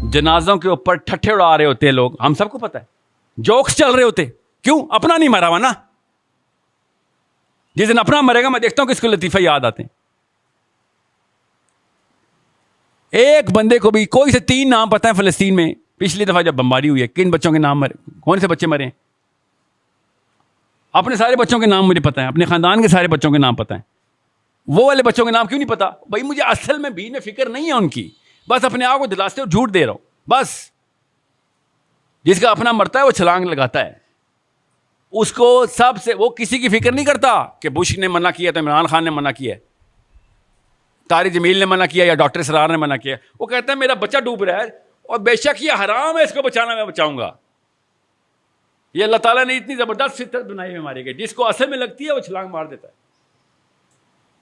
جنازوں کے اوپر ٹھٹھے اڑا رہے ہوتے ہیں لوگ, ہم سب کو پتا ہے, جوکس چل رہے ہوتے. کیوں؟ اپنا نہیں مرا ہوا نا. جس دن اپنا مرے گا میں دیکھتا ہوں کس کو لطیفہ یاد آتے ہیں. ایک بندے کو بھی کوئی سے 3 نام پتہ ہے فلسطین میں پچھلی دفعہ جب بمباری ہوئی ہے, کن بچوں کے نام مرے, کون سے بچے مرے ہیں؟ اپنے سارے بچوں کے نام مجھے پتہ ہیں, اپنے خاندان کے سارے بچوں کے نام پتہ ہیں. وہ والے بچوں کے نام کیوں نہیں پتا؟ بھائی مجھے اصل میں بھی فکر نہیں ہے ان کی, بس اپنے آپ کو دلاستے اور جھوٹ دے رہا ہوں بس. جس کا اپنا مرتا ہے وہ چھلانگ لگاتا ہے, اس کو سب سے, وہ کسی کی فکر نہیں کرتا کہ بش نے منع کیا تو عمران خان نے منع کیا ہے, طارق جمیل نے منع کیا یا ڈاکٹر اسرار نے منع کیا. وہ کہتا ہے میرا بچہ ڈوب رہا ہے اور بے شک یہ حرام ہے, اس کو بچانا میں بچاؤں گا. یہ اللہ تعالیٰ نے اتنی زبردست فطرت بنائی ہے ہمارے کے, جس کو اصل میں لگتی ہے وہ چھلانگ مار دیتا ہے.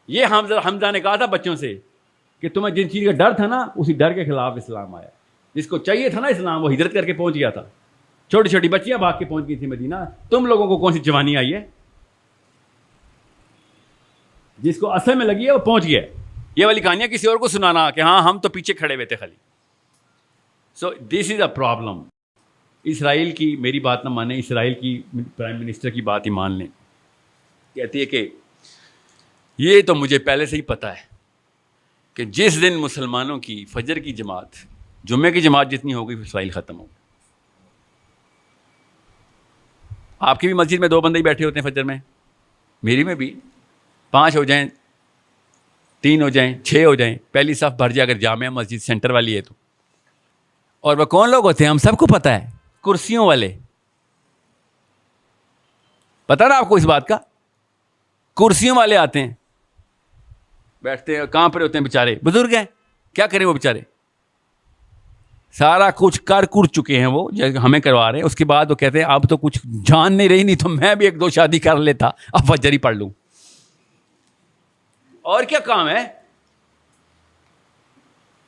یہ حمزہ نے کہا تھا بچوں سے کہ تمہیں جن چیز کا ڈر تھا نا اسی ڈر کے خلاف اسلام آیا. جس کو چاہیے تھا نا اسلام وہ ہجرت کر کے پہنچ گیا تھا. چھوٹی چھوٹی بچیاں بھاگ کے پہنچ گئی تھی مدینہ. تم لوگوں کو کون سی جوانی آئی ہے؟ جس کو اصل میں لگی ہے وہ پہنچ گیا. یہ والی کہانیاں کسی اور کو سنانا کہ ہاں ہم تو پیچھے کھڑے ہوئے تھے خالی. سو دس از اے پرابلم. اسرائیل کی میری بات نہ مانیں, اسرائیل کی پرائم منسٹر کی بات ہی مان لیں. کہتی ہے کہ یہ تو مجھے پہلے سے ہی پتہ ہے کہ جس دن مسلمانوں کی فجر کی جماعت جمعے کی جماعت جتنی ہو گئی اسرائیل ختم ہو گئی. آپ کی بھی مسجد میں 2 بندے ہی بیٹھے ہوتے ہیں فجر میں, میری میں بھی 5 ہو جائیں, 3 ہو جائیں, 6 ہو جائیں, پہلی صف بھر جائے اگر جامعہ مسجد سینٹر والی ہے تو. اور وہ کون لوگ ہوتے ہیں ہم سب کو پتہ ہے, کرسیوں والے. پتہ نا آپ کو اس بات کا؟ کرسیوں والے آتے ہیں, بیٹھتے ہیں, کہاں پر ہوتے ہیں بیچارے, بزرگ ہیں, کیا کریں وہ بیچارے, سارا کچھ کر چکے ہیں وہ ہمیں کروا رہے ہیں. اس کے بعد وہ کہتے ہیں اب تو کچھ جان نہیں رہی, نہیں تو میں بھی 1-2 شادی کر لیتا, اب فجر ہی پڑھ لوں. اور کیا کام ہے؟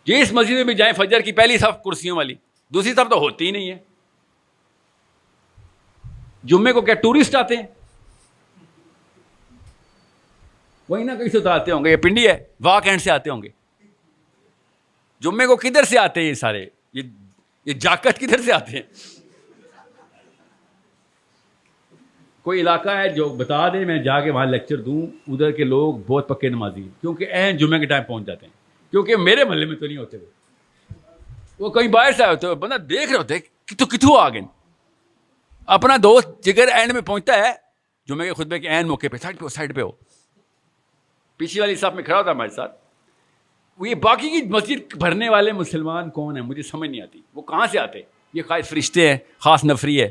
جس مسجد میں بھی جائیں فجر کی پہلی صف کرسیوں والی, دوسری صف تو ہوتی ہی نہیں ہے. جمعے کو کیا ٹورسٹ آتے ہیں؟ وہی نا کہیں سے تو آتے ہوں گے, یہ پنڈی ہے واک اینڈ سے آتے ہوں گے. جمعے کو کدھر سے آتے ہیں یہ سارے, یہ جاکٹ کدھر سے آتے ہیں؟ کوئی علاقہ ہے جو بتا دیں میں جا کے وہاں لیکچر دوں, ادھر کے لوگ بہت پکے نمازی ہیں کیونکہ عین جمعے کے ٹائم پہنچ جاتے ہیں. کیونکہ میرے محلے میں تو نہیں ہوتے, وہ کہیں باہر سے آئے ہوتے, بندہ دیکھ رہے ہوتے کتوں آ گئے. اپنا دوست جگر اینڈ میں پہنچتا ہے جمعے کے خطبے کے عین موقع پہ, سائڈ پہ ہو, پیچھے والی صف میں کھڑا ہوتا ہے ہمارے ساتھ. وہ یہ باقی کی مسجد بھرنے والے مسلمان کون ہیں مجھے سمجھ نہیں آتی, وہ کہاں سے آتے؟ یہ خاص فرشتے ہیں, خاص نفری ہے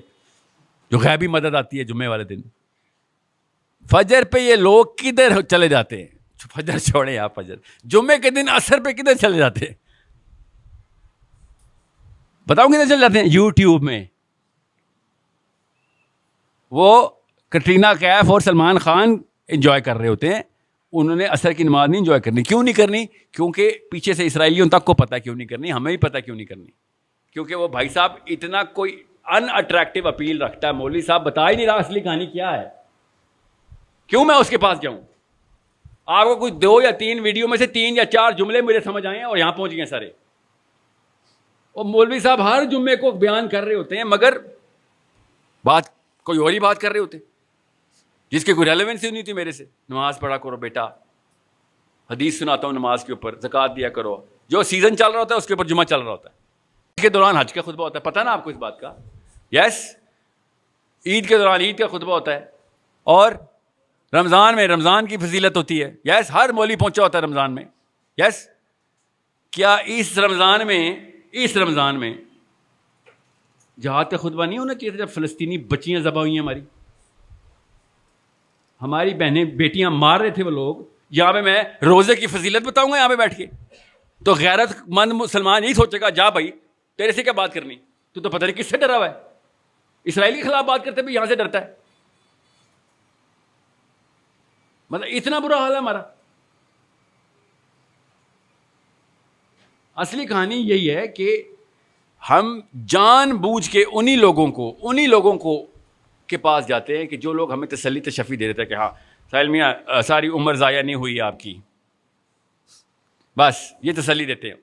جو غیبی مدد آتی ہے جمعے والے دن. فجر پہ یہ لوگ کدھر چلے جاتے ہیں؟ فجر چھوڑے آپ, فجر جمعے کے دن عصر پہ کدھر چلے جاتے ہیں؟ بتاؤں کدھر چلے جاتے ہیں؟ یوٹیوب میں. وہ کٹرینہ کیف اور سلمان خان انجوائے کر رہے ہوتے ہیں, انہوں نے عصر کی نماز نہیں انجوائے کرنی. کیوں نہیں کرنی؟ کیونکہ پیچھے سے اسرائیلیوں تک کو پتہ کیوں نہیں کرنی, ہمیں بھی پتہ کیوں نہیں کرنی. کیونکہ وہ بھائی صاحب اتنا کوئی ان اٹریکٹیو اپیل رکھتا ہے, مولوی صاحب بتا ہی نہیں رہا اصلی کہانی کیا ہے. کیوں میں اس کے پاس جاؤں؟ آپ کو کچھ 2 یا 3 ویڈیو میں سے 3 یا 4 جملے مجھے سمجھ آئے ہیں اور یہاں پہنچ گئے سارے. اور مولوی صاحب ہر جمعے کو بیان کر رہے ہوتے ہیں مگر بات کوئی اور ہی بات کر رہے ہوتے جس کی کوئی ریلیونس ہی نہیں تھی میرے سے. نماز پڑھا کرو بیٹا, حدیث سناتا ہوں نماز کے اوپر, زکوٰۃ دیا کرو. جو سیزن چل رہا ہوتا ہے اس کے اوپر جمعہ چل رہا ہوتا ہے. عید کے دوران حج کا خطبہ ہوتا ہے, پتہ نا آپ کو اس بات کا؟ یس, عید کے دوران عید کا خطبہ ہوتا ہے. اور رمضان میں رمضان کی فضیلت ہوتی ہے. یس, ہر مولوی پہنچا ہوتا ہے رمضان میں. یس, کیا اس رمضان میں جہاد کا خطبہ نہیں ہونا چاہیے تھا جب فلسطینی بچیاں ذبح ہوئی ہیں؟ ہماری بہنیں بیٹیاں مار رہے تھے وہ لوگ. یہاں پہ میں روزے کی فضیلت بتاؤں گا یہاں پہ بیٹھ کے, تو غیرت مند مسلمان یہی سوچے گا جا بھائی تیرے سے کیا بات کرنی, تو پتہ نہیں کس سے ڈرا ہوا ہے. اسرائیل کے خلاف بات کرتے بھی یہاں سے ڈرتا ہے. مطلب اتنا برا حال ہے ہمارا. اصلی کہانی یہی ہے کہ ہم جان بوجھ کے انہی لوگوں کو کے پاس جاتے ہیں کہ جو لوگ ہمیں تسلی تشفی دے دیتے ہیں کہ ہاں ساحل میاں ساری عمر ضائع نہیں ہوئی آپ کی, بس یہ تسلی دیتے ہیں.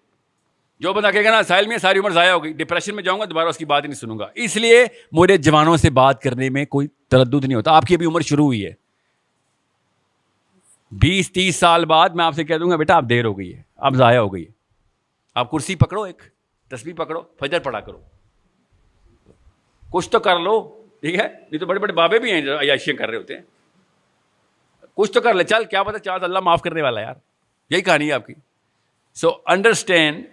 جو بندہ کہے گا نا ساحل میں ساری عمر ضائع ہو گئی, ڈپریشن میں جاؤں گا, دوبارہ اس کی بات ہی نہیں سنوں گا. اس لیے مجھے جوانوں سے بات کرنے میں کوئی تردد نہیں ہوتا. آپ کی ابھی عمر شروع ہوئی ہے, 20-30 سال بعد میں آپ سے کہہ دوں گا بیٹا آپ دیر ہو گئی ہے, آپ ضائع ہو گئی ہے, آپ کرسی پکڑو, ایک تسبیح پکڑو, فجر پڑھا کرو, کچھ تو کر لو, ٹھیک ہے. نہیں تو بڑے بڑے بابے بھی ہیں جو عیاشیاں کر رہے ہوتے ہیں, کچھ تو کر لے, چل کیا پتہ چاہتا اللہ معاف کرنے والا یار. یہی کہانی ہے آپ کی. So understand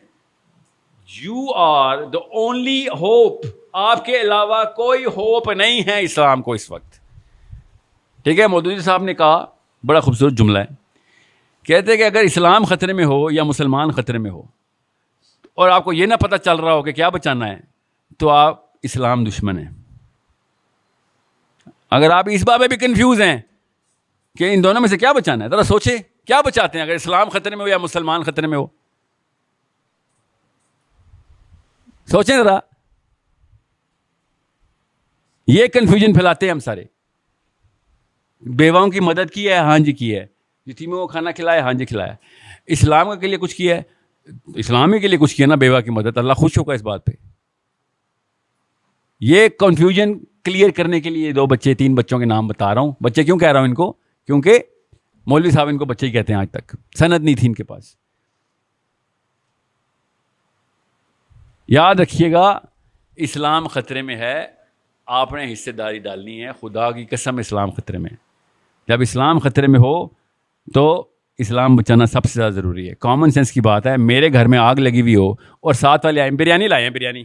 you are the only hope, آپ کے علاوہ کوئی ہوپ نہیں ہے اسلام کو اس وقت. ٹھیک ہے. مودودی صاحب نے کہا, بڑا خوبصورت جملہ ہے, کہتے ہیں کہ اگر اسلام خطرے میں ہو یا مسلمان خطرے میں ہو اور آپ کو یہ نہ پتہ چل رہا ہو کہ کیا بچانا ہے, تو آپ اسلام دشمن ہیں. اگر آپ اس بات میں بھی کنفیوز ہیں کہ ان دونوں میں سے کیا بچانا ہے, ذرا سوچیں کیا بچاتے ہیں اگر اسلام خطرے میں ہو یا مسلمان خطرے میں ہو. سوچیں ذرا. یہ کنفیوژن پھیلاتے ہیں ہم سارے. بیواؤں کی مدد کی ہے, ہاں جی کی ہے. یتیموں کو کھانا کھلایا, ہاں جی کھلایا. اسلام کے لیے کچھ کیا ہے, اسلامی کے لیے کچھ کیا نا, بیوہ کی مدد, اللہ خوش ہوگا اس بات پہ. یہ کنفیوژن کلیئر کرنے کے لیے 2 بچے 3 بچوں کے نام بتا رہا ہوں. بچے کیوں کہہ رہا ہوں ان کو, کیونکہ مولوی صاحب ان کو بچے ہی کہتے ہیں, آج تک سند نہیں تھی ان کے پاس. یاد رکھیے گا اسلام خطرے میں ہے, آپ نے حصے داری ڈالنی ہے. خدا کی قسم اسلام خطرے میں. جب اسلام خطرے میں ہو تو اسلام بچانا سب سے زیادہ ضروری ہے. کامن سینس کی بات ہے, میرے گھر میں آگ لگی ہوئی ہو اور ساتھ والے آئے بریانی لائے ہیں, بریانی,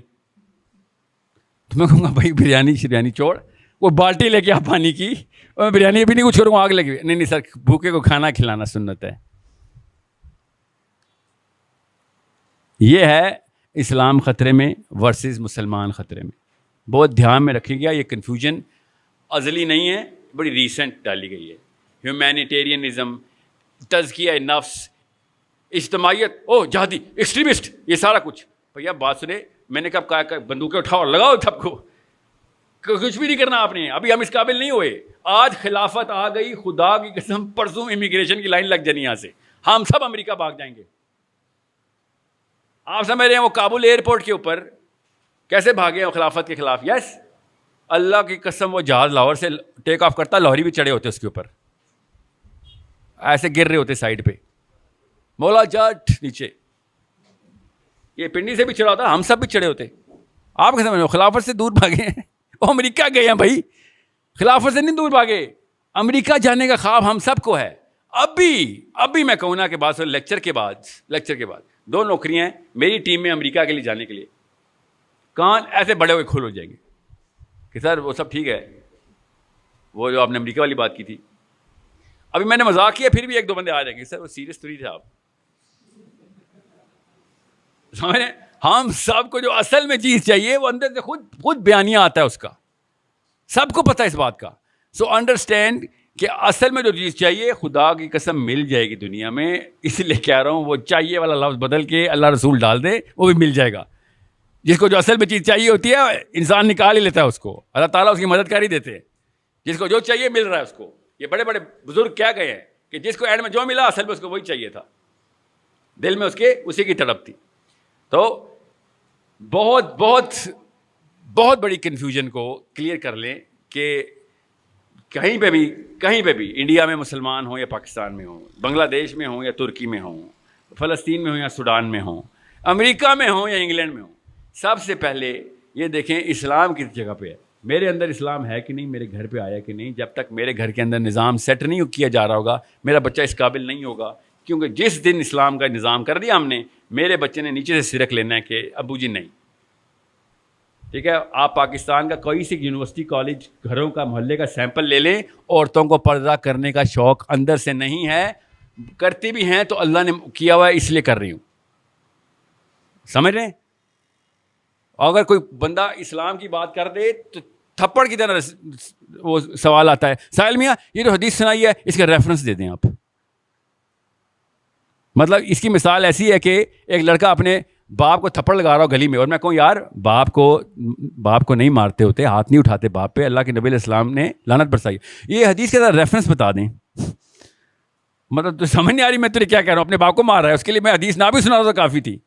تو میں کہوں گا بھائی بریانی چھوڑ, وہ بالٹی لے کے آپ پانی کی, اور میں بریانی بھی نہیں کچھ کروں گا, آگ لگی ہوئی. نہیں سر, بھوکے کو کھانا کھلانا سنت ہے. یہ ہے اسلام خطرے میں ورسز مسلمان خطرے میں. بہت دھیان میں رکھیں گا, یہ کنفیوژن ازلی نہیں ہے, بڑی ریسنٹ ڈالی گئی ہے. ہیومینیٹیرینزم, تزکیہ نفس, اجتماعیت, جہادی, ایکسٹریمسٹ, یہ سارا کچھ. بھیا بات سنیں, میں نے کب کہا بندوقیں اٹھاؤ اور لگاؤ سب کو, کچھ بھی نہیں کرنا آپ نے. ابھی ہم اس قابل نہیں ہوئے. آج خلافت آ گئی, خدا کی قسم پرسوں امیگریشن کی لائن لگ جانی یہاں سے, ہم سب امریکہ بھاگ جائیں گے. آپ سمجھ رہے ہیں وہ کابل ایئرپورٹ کے اوپر کیسے بھاگے ہیں خلافت کے خلاف. یس, اللہ کی قسم وہ جہاز لاہور سے ٹیک آف کرتا, لاہوری بھی چڑھے ہوتے اس کے اوپر, ایسے گر رہے ہوتے سائڈ پہ, مولا جٹ نیچے. یہ پنڈی سے بھی چڑھا ہوتا, ہم سب بھی چڑھے ہوتے. آپ کیسے سمجھ, خلافت سے دور بھاگے ہیں, وہ امریکہ گئے ہیں بھائی, خلافت سے نہیں دور بھاگے. امریکہ جانے کا خواب ہم سب کو ہے. ابھی میں کہوں نا کہ بات لیکچر کے بعد 2 نوکریاں ہیں میری ٹیم میں امریکہ کے لیے جانے کے لیے. کان ایسے بڑے ہوئے کھول ہو جائیں گے کہ سر وہ سب ٹھیک ہے, وہ جو آپ نے امریکہ والی بات کی تھی. ابھی میں نے مذاق کیا, پھر بھی 1-2 بندے آ جائیں گے, سر وہ سیریس تو نہیں تھے آپ. سمجھ رہے ہیں, ہم سب کو جو اصل میں چیز چاہیے وہ اندر سے خود بیانیہ آتا ہے اس کا, سب کو پتہ ہے اس بات کا. سو انڈرسٹینڈ کہ اصل میں جو چیز چاہیے خدا کی قسم مل جائے گی دنیا میں. اس لیے کہہ رہا ہوں وہ چاہیے والا لفظ بدل کے اللہ رسول ڈال دے, وہ بھی مل جائے گا. جس کو جو اصل میں چیز چاہیے ہوتی ہے انسان نکال ہی لیتا ہے اس کو, اللہ تعالیٰ اس کی مدد کر ہی دیتے ہیں. جس کو جو چاہیے مل رہا ہے اس کو. یہ بڑے بڑے بزرگ کیا گئے ہیں کہ جس کو اینڈ میں جو ملا اصل میں اس کو وہی چاہیے تھا, دل میں اس کے اسی کی تڑپ تھی. تو بہت بہت بہت بڑی کنفیوژن کو کلیئر کر لیں کہ کہیں پہ بھی انڈیا میں مسلمان ہوں یا پاکستان میں ہوں, بنگلہ دیش میں ہوں یا ترکی میں ہوں, فلسطین میں ہوں یا سوڈان میں ہوں, امریکہ میں ہوں یا انگلینڈ میں ہوں, سب سے پہلے یہ دیکھیں اسلام کس جگہ پہ ہے. میرے اندر اسلام ہے کہ نہیں, میرے گھر پہ آیا کہ نہیں. جب تک میرے گھر کے اندر نظام سیٹ نہیں کیا جا رہا ہوگا میرا بچہ اس قابل نہیں ہوگا. کیونکہ جس دن اسلام کا نظام کر دیا ہم نے, میرے بچے نے نیچے سے سرک لینا ہے کہ ابو جی نہیں. ٹھیک ہے, آپ پاکستان کا کوئی سی یونیورسٹی کالج گھروں کا محلے کا سیمپل لے لیں, عورتوں کو پردہ کرنے کا شوق اندر سے نہیں ہے. کرتی بھی ہیں تو اللہ نے کیا ہوا ہے اس لیے کر رہی ہوں. سمجھ رہے ہیں. اگر کوئی بندہ اسلام کی بات کر دے تو تھپڑ کی طرح وہ سوال آتا ہے, ساحل میاں یہ جو حدیث سنائی ہے اس کا ریفرنس دے دیں آپ. مطلب اس کی مثال ایسی ہے کہ ایک لڑکا اپنے باپ کو تھپڑ لگا رہا ہو گلی میں, اور میں کہوں یار باپ کو نہیں مارتے ہوتے, ہاتھ نہیں اٹھاتے باپ پہ, اللہ کے نبی علیہ السلام نے لعنت برسائی. یہ حدیث کے ساتھ ریفرنس بتا دیں. مطلب تو سمجھ نہیں آ رہی میں تجھے کیا کہہ رہا ہوں. اپنے باپ کو مار رہا ہے, اس کے لیے میں حدیث نہ بھی سنا تو کافی تھی.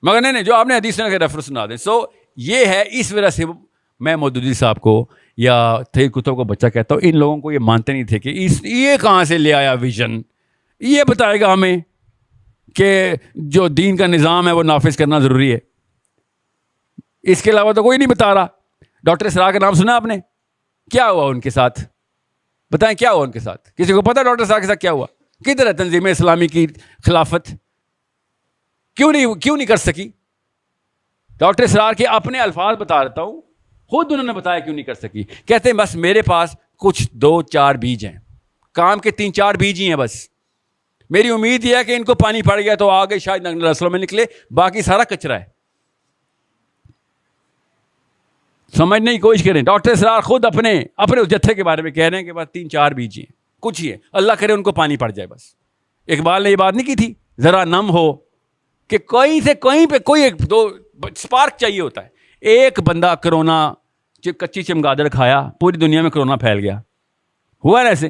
مگر نہیں جو آپ نے حدیث میں ریفرنس سنا دیں. سو یہ ہے, اس وجہ سے میں مودودی صاحب کو یا تھے کتب کو بچہ کہتا ہوں, ان لوگوں کو یہ مانتے نہیں تھے کہ یہ کہاں سے لے آیا ویژن, یہ بتائے گا ہمیں کہ جو دین کا نظام ہے وہ نافذ کرنا ضروری ہے. اس کے علاوہ تو کوئی نہیں بتا رہا. ڈاکٹر اسرار کا نام سنا آپ نے؟ کیا ہوا ان کے ساتھ؟ بتائیں کیا ہوا ان کے ساتھ؟ کسی کو پتا ڈاکٹر اسرار کے ساتھ کیا ہوا؟ کدھر ہے تنظیم اسلامی کی خلافت؟ کیوں نہیں کر سکی؟ ڈاکٹر اسرار کے اپنے الفاظ بتا رہتا ہوں, خود انہوں نے بتایا کیوں نہیں کر سکی. کہتے ہیں بس میرے پاس کچھ 2-4 بیج ہیں, کام کے 3-4 بیج ہی ہیں بس. میری امید یہ ہے کہ ان کو پانی پڑ گیا تو آگے شاید نسلوں میں نکلے, باقی سارا کچرا ہے. سمجھنے کی کوشش کریں. ڈاکٹر اسرار خود اپنے اس جتھے کے بارے میں کہہ رہے ہیں کہ بس 3-4 بیج ہیں, کچھ ہی ہے, اللہ کرے ان کو پانی پڑ جائے بس. اقبال نے یہ بات نہیں کی تھی, ذرا نم ہو کہ کہیں سے کہیں پہ کوئی 1-2 اسپارک چاہیے ہوتا ہے. ایک بندہ کرونا کچی چمگادڑ کھایا, پوری دنیا میں کرونا پھیل گیا. ہوا نا ایسے؟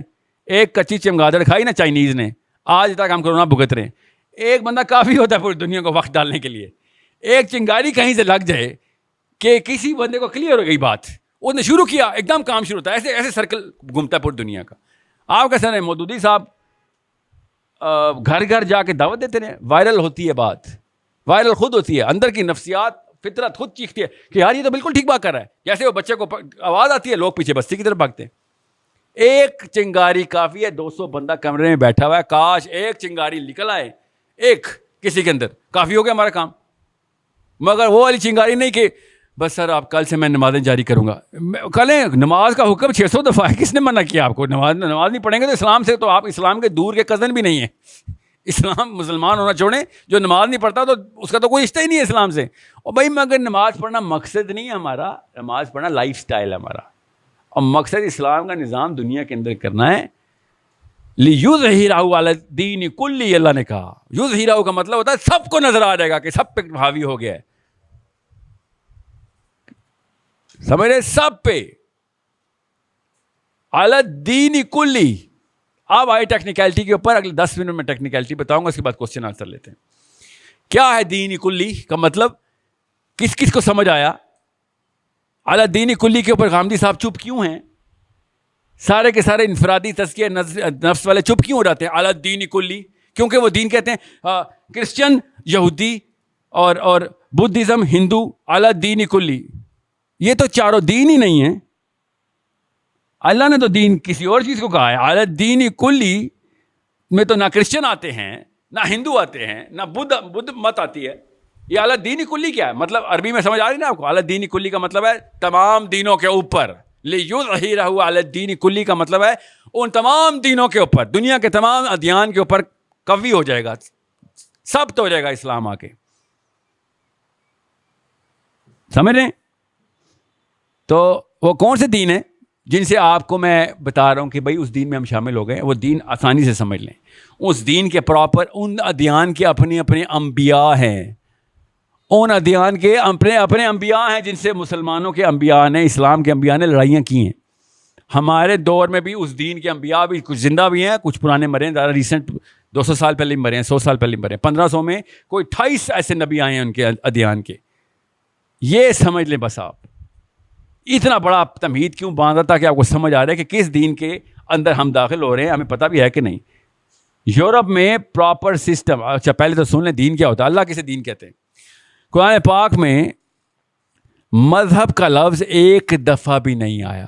ایک کچی چمگادڑ کھائی نا چائنیز نے, آج تک ہم کرونا بھگت رہے ہیں. ایک بندہ کافی ہوتا ہے پوری دنیا کو وقت ڈالنے کے لیے. ایک چنگاری کہیں سے لگ جائے کہ کسی بندے کو کلیئر ہو گئی بات, اس نے شروع کیا, ایک دم کام شروع ہوتا ہے. ایسے سرکل گھومتا ہے پوری دنیا کا. آپ کا سر مودودی صاحب گھر گھر جا کے دعوت دیتے ہیں, وائرل ہوتی ہے بات, وائرل خود ہوتی ہے. اندر کی نفسیات فطرت خود چیختی ہے کہ یار یہ تو بالکل ٹھیک بات کر رہا ہے. جیسے وہ بچے کو آواز آتی ہے, لوگ پیچھے بستی کی طرف بھاگتے ہیں. ایک چنگاری کافی ہے, 200 بندہ کمرے میں بیٹھا ہوا ہے, کاش ایک چنگاری نکل آئے ایک کسی کے اندر, کافی ہو گیا ہمارا کام. مگر وہ والی چنگاری نہیں کہ بس سر آپ کل سے میں نمازیں جاری کروں گا. کل نماز کا حکم 600 دفعہ ہے, کس نے منع کیا آپ کو؟ نماز نہیں پڑھیں گے تو اسلام سے تو آپ اسلام کے دور کے کزن بھی نہیں ہیں. اسلام مسلمان ہونا چھوڑیں, جو نماز نہیں پڑھتا تو اس کا تو کوئی رشتہ ہی نہیں ہے اسلام سے. اور بھائی مگر نماز پڑھنا مقصد نہیں ہے ہمارا, نماز پڑھنا لائف سٹائل ہے ہمارا. اور مقصد اسلام کا نظام دنیا کے اندر کرنا ہے. لِيُظْهِرَهُ عَلَى الدِّينِ كُلِّهِ, اللہ نے کہا. یظہرہ کا مطلب ہوتا ہے سب کو نظر آ جائے گا کہ سب پہ حاوی ہو گیا ہے. سمجھ رہے؟ سب پہ عَلَى الدِّينِ كُلِّهِ. اب آئے ٹیکنیکلٹی کے اوپر, اگلے 10 منٹ میں ٹیکنیکلٹی بتاؤں گا, اس کے بعد کوسچن آنسر لیتے ہیں. کیا ہے دین کلی کا مطلب؟ کس کس کو سمجھ آیا؟ علی دین کلی کے اوپر غامدی صاحب چپ کیوں ہیں؟ سارے کے سارے انفرادی تزکیہ نفس والے چپ کیوں ہو جاتے ہیں علی دین کلی؟ کیونکہ وہ دین کہتے ہیں کرسچن, یہودی اور بدھزم, ہندو, علی دین کلی. یہ تو چاروں دین ہی نہیں ہیں. اللہ نے تو دین کسی اور چیز کو کہا ہے. علی دین کلی میں تو نہ کرسچن آتے ہیں, نہ ہندو آتے ہیں, نہ بدھ مت آتی ہے. یہ اعلیٰ دین کلی کیا ہے؟ مطلب عربی میں سمجھ آ رہی نا آپ کو؟ اعلیٰ دین کلی کا مطلب ہے تمام دینوں کے اوپر. لِيُظْهِرَهُ عَلَى الدِّينِ کلی کا مطلب ہے ان تمام دینوں کے اوپر, دنیا کے تمام ادیان کے اوپر قوی ہو جائے گا, سب تو ہو جائے گا اسلام آ کے. سمجھ رہے ہیں؟ تو وہ کون سے دین ہیں جن سے آپ کو میں بتا رہا ہوں کہ بھائی اس دین میں ہم شامل ہو گئے؟ وہ دین آسانی سے سمجھ لیں. اس دین کے پراپر ان ادیان کے اپنے اپنے انبیاء ہیں, ان ادیان کے اپنے اپنے انبیاء ہیں جن سے مسلمانوں کے انبیاء نے, اسلام کے انبیاء نے لڑائیاں کی ہیں. ہمارے دور میں بھی اس دین کے انبیاء بھی کچھ زندہ بھی ہیں, کچھ پرانے مرے ہیں, زیادہ ریسنٹ 200 سال پہلے مرے ہیں, 100 سال پہلے مرے ہیں. 1500 میں کوئی 28 ایسے نبی آئے ہیں ان کے ادیان کے. یہ سمجھ لیں بس. آپ اتنا بڑا تمہید کیوں باندھا تھا کہ آپ کو سمجھ آ رہا ہے کہ کس دین کے اندر ہم داخل ہو رہے ہیں, ہمیں پتہ بھی ہے کہ نہیں. یورپ میں پراپر سسٹم. اچھا پہلے تو سن لیں دین کیا ہوتا ہے, اللہ کسے دین کہتے ہیں. قرآن پاک میں مذہب کا لفظ ایک دفعہ بھی نہیں آیا,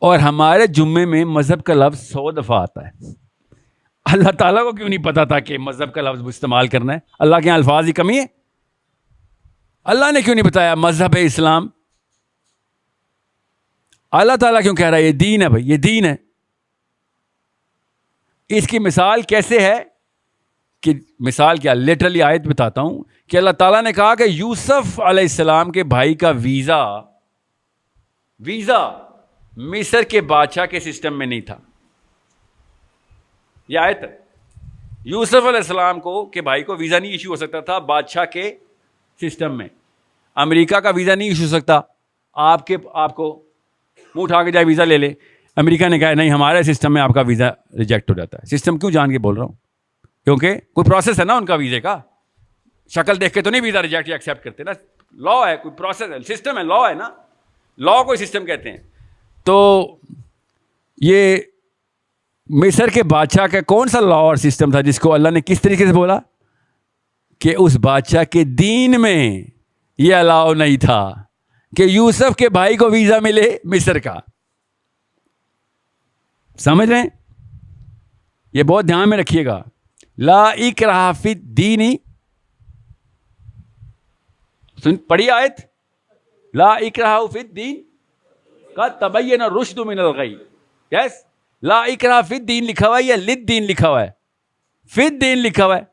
اور ہمارے جمعے میں مذہب کا لفظ 100 دفعہ آتا ہے. اللہ تعالیٰ کو کیوں نہیں پتا تھا کہ مذہب کا لفظ استعمال کرنا ہے؟ اللہ کے یہاں الفاظ کی کمی ہے؟ اللہ نے کیوں نہیں بتایا مذہب اسلام؟ اللہ تعالیٰ کیوں کہہ رہا ہے یہ دین ہے؟ بھائی یہ دین ہے. اس کی مثال کیسے ہے کہ مثال کیا, لٹرلی آیت بتاتا ہوں کہ اللہ تعالیٰ نے کہا کہ یوسف علیہ السلام کے بھائی کا ویزا مصر کے بادشاہ کے سسٹم میں نہیں تھا. یہ آیت ہے. یوسف علیہ السلام کو کہ بھائی کو ویزا نہیں ایشو ہو سکتا تھا بادشاہ کے سسٹم میں. امریکہ کا ویزا نہیں ایشو سکتا, آپ کو منہ اٹھا کے جائے ویزا لے لے. امریکہ نے کہا نہیں ہمارے سسٹم میں آپ کا ویزا ریجیکٹ ہو جاتا ہے. سسٹم کیوں جان کے بول رہا ہوں؟ کیونکہ کوئی پروسیس ہے نا ان کا ویزے کا. شکل دیکھ کے تو نہیں ویزا ریجیکٹ یا ایکسیپٹ کرتے نا. لا ہے, کوئی پروسیس ہے, سسٹم ہے, لا ہے نا, لا کو سسٹم کہتے ہیں. تو یہ مصر کے بادشاہ کا کون سا لا اور سسٹم تھا جس کو اللہ نے کس طریقے سے بولا کہ اس بادشاہ کے دین میں یہ الاؤ نہیں تھا کہ یوسف کے بھائی کو ویزا ملے مصر کا. سمجھ رہے ہیں؟ یہ بہت دھیان میں رکھیے گا. لا اکراہ فی الدین, پڑھی آیت, لا اکراہ فی الدین قد تبین الرشد من الغی. یس, لا اکراہ فی الدین لکھا ہوا ہے یا للدین لکھا ہوا ہے؟ فی الدین لکھا ہوا ہے.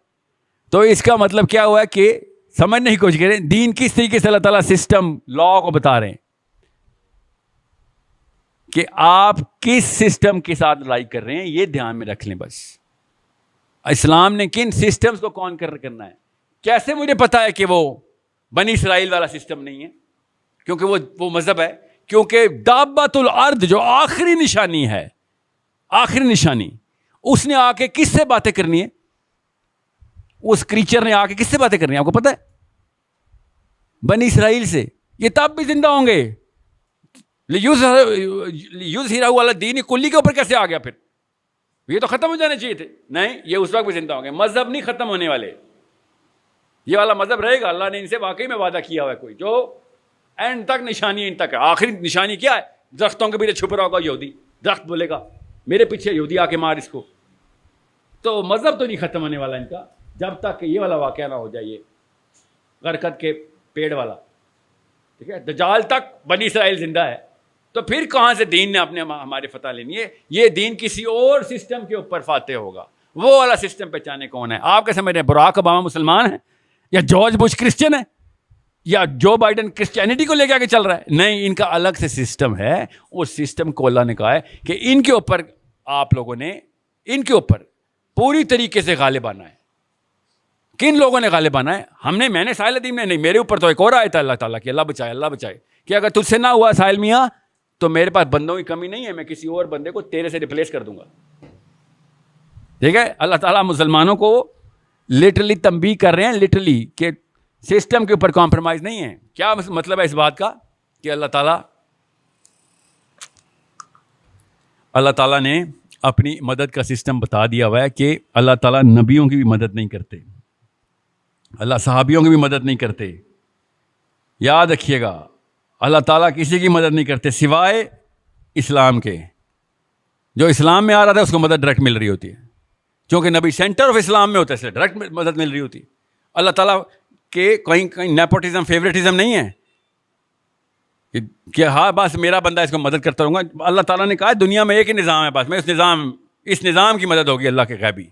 تو اس کا مطلب کیا ہوا ہے کہ سمجھنے کی کوشش کریں دین کس طریقے سے اللہ تعالیٰ سسٹم لا کو بتا رہے ہیں کہ آپ کس سسٹم کے ساتھ لڑائی کر رہے ہیں, یہ دھیان میں رکھ لیں بس. اسلام نے کن سسٹمز کو کانکر کرنا ہے. کیسے مجھے پتا ہے کہ وہ بنی اسرائیل والا سسٹم نہیں ہے؟ کیونکہ وہ مذہب ہے. کیونکہ دابۃ الارض جو آخری نشانی ہے, آخری نشانی, اس نے آ کے کس سے باتیں کرنی ہے؟ اس کریچر نے آ کے کس سے باتیں کرنی ہے آپ کو پتا ہے؟ بنی اسرائیل سے. یہ تب بھی زندہ ہوں گے. یظہرہ علی الدین کلی کے اوپر کیسے آ گیا پھر؟ یہ تو ختم ہو جانے چاہیے تھے. نہیں, یہ اس وقت بھی زندہ ہوں گے. مذہب نہیں ختم ہونے والے, یہ والا مذہب رہے گا. اللہ نے ان سے واقعی میں وعدہ کیا ہوا ہے کوئی جو اینڈ تک نشانی ان تک ہے. آخری نشانی کیا ہے؟ درختوں کے پیچھے چھپ رہا ہوگا یہودی, درخت بولے گا میرے پیچھے یہودی آ کے مار اس کو. تو مذہب تو نہیں ختم ہونے والا ان کا جب تک کہ یہ والا واقعہ نہ ہو جائے, یہ غرقد کے پیڑ والا. ٹھیک ہے, دجال تک بنی اسرائیل زندہ ہے. تو پھر کہاں سے دین نے اپنے ہمارے فتح لینی ہے؟ یہ دین کسی اور سسٹم کے اوپر فاتح ہوگا. وہ والا سسٹم پہچانے کون ہے؟ آپ کیا سمجھ رہے ہیں براک اوباما مسلمان ہے یا جارج بش کرسچن ہے یا جو بائیڈن کرسچینٹی کو لے کے آگے چل رہا ہے؟ نہیں, ان کا الگ سے سسٹم ہے. اس سسٹم کو اللہ نے کہا ہے کہ ان کے اوپر آپ لوگوں نے ان کے اوپر پوری طریقے سے غالب آنا ہے. کن لوگوں نے غالب آنا ہے؟ ہم نے, میں نے, ساحل ندیم نے نہیں. میرے اوپر تو ایک اور آیا تھا اللہ تعالیٰ کی, اللہ بچائے, اللہ بچائے, کہ اگر تجھ سے نہ ہوا ساحل میاں تو میرے پاس بندوں کی کمی نہیں ہے, میں کسی اور بندے کو تیرے سے ریپلیس کر دوں گا. ٹھیک ہے, اللہ تعالیٰ مسلمانوں کو لٹرلی تنبیہ کر رہے ہیں, لٹرلی, کہ سسٹم کے اوپر کمپرومائز نہیں ہے. کیا مطلب ہے اس بات کا؟ کہ اللہ تعالیٰ نے اپنی مدد کا سسٹم بتا دیا ہوا ہے کہ اللہ تعالیٰ نبیوں کی بھی مدد نہیں کرتے, اللہ صحابیوں کی بھی مدد نہیں کرتے. یاد رکھیے گا, اللہ تعالیٰ کسی کی مدد نہیں کرتے سوائے اسلام کے. جو اسلام میں آ رہا تھا اس کو مدد ڈائریکٹ مل رہی ہوتی ہے, کیونکہ نبی سینٹر آف اسلام میں ہوتا ہے, اس لیے ڈائریکٹ مدد مل رہی ہوتی ہے. اللہ تعالیٰ کہ کہیں نیپوٹزم, فیوریٹزم نہیں ہے کہ ہاں بس میرا بندہ اس کو مدد کرتا رہوں گا. اللہ تعالیٰ نے کہا دنیا میں ایک ہی نظام ہے, بس میں اس نظام کی مدد ہوگی. اللہ کے غیبی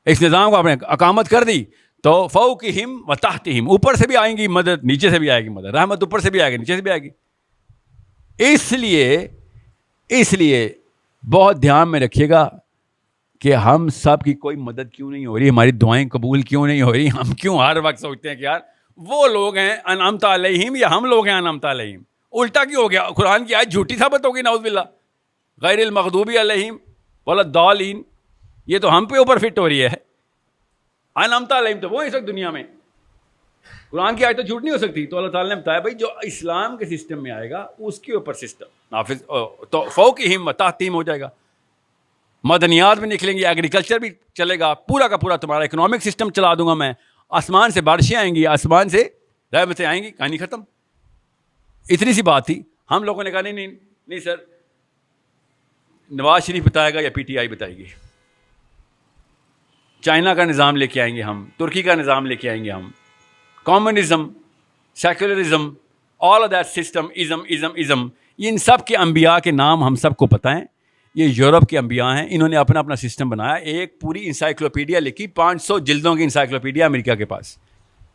اس نظام کو آپ نے اقامت کر دی تو فوقہم و تحتہم, اوپر سے بھی آئیں گی مدد, نیچے سے بھی آئے گی مدد, رحمت اوپر سے بھی آئے گی, نیچے سے بھی آئے گی. اس لیے بہت دھیان میں رکھیے گا کہ ہم سب کی کوئی مدد کیوں نہیں ہو رہی, ہماری دعائیں قبول کیوں نہیں ہو رہی. ہم کیوں ہر وقت سوچتے ہیں کہ یار وہ لوگ ہیں انعمت علیہم یا ہم لوگ ہیں انعمت علیہم؟ الٹا کیوں ہو گیا؟ قرآن کی آیت جھوٹی ثابت ہوگی نعوذ باللہ. غیر المغضوب علیہم ولا الضالین, یہ تو ہم پہ اوپر فٹ ہو رہی ہے. انعمت علیہم تو وہ اس وقت دنیا میں, قرآن کی آیت تو جھوٹ نہیں ہو سکتی. تو اللہ تعالیٰ نے بتایا بھائی جو اسلام کے سسٹم میں آئے گا اس کے اوپر سسٹم نافذ تو فوقہم و تحتہم ہو جائے گا. مدنیات بھی نکلیں گی, ایگریکلچر بھی چلے گا, پورا کا پورا تمہارا اکنامک سسٹم چلا دوں گا میں. آسمان سے بارشیں آئیں گی, آسمان سے رحمتیں آئیں گی, کہانی ختم. اتنی سی بات تھی. ہم لوگوں نے کہا نہیں سر, نواز شریف بتائے گا یا پی ٹی آئی بتائے گی. چائنا کا نظام لے کے آئیں گے ہم, ترکی کا نظام لے کے آئیں گے ہم, communism, secularism, all of that system, ism. ان سب کے انبیاء کے نام ہم سب کو پتہ ہیں. یہ یورپ کے انبیاء ہیں, انہوں نے اپنا سسٹم بنایا. ایک پوری انسائکلوپیڈیا لکھی, 500 جلدوں کی انسائکلوپیڈیا امریکہ کے پاس.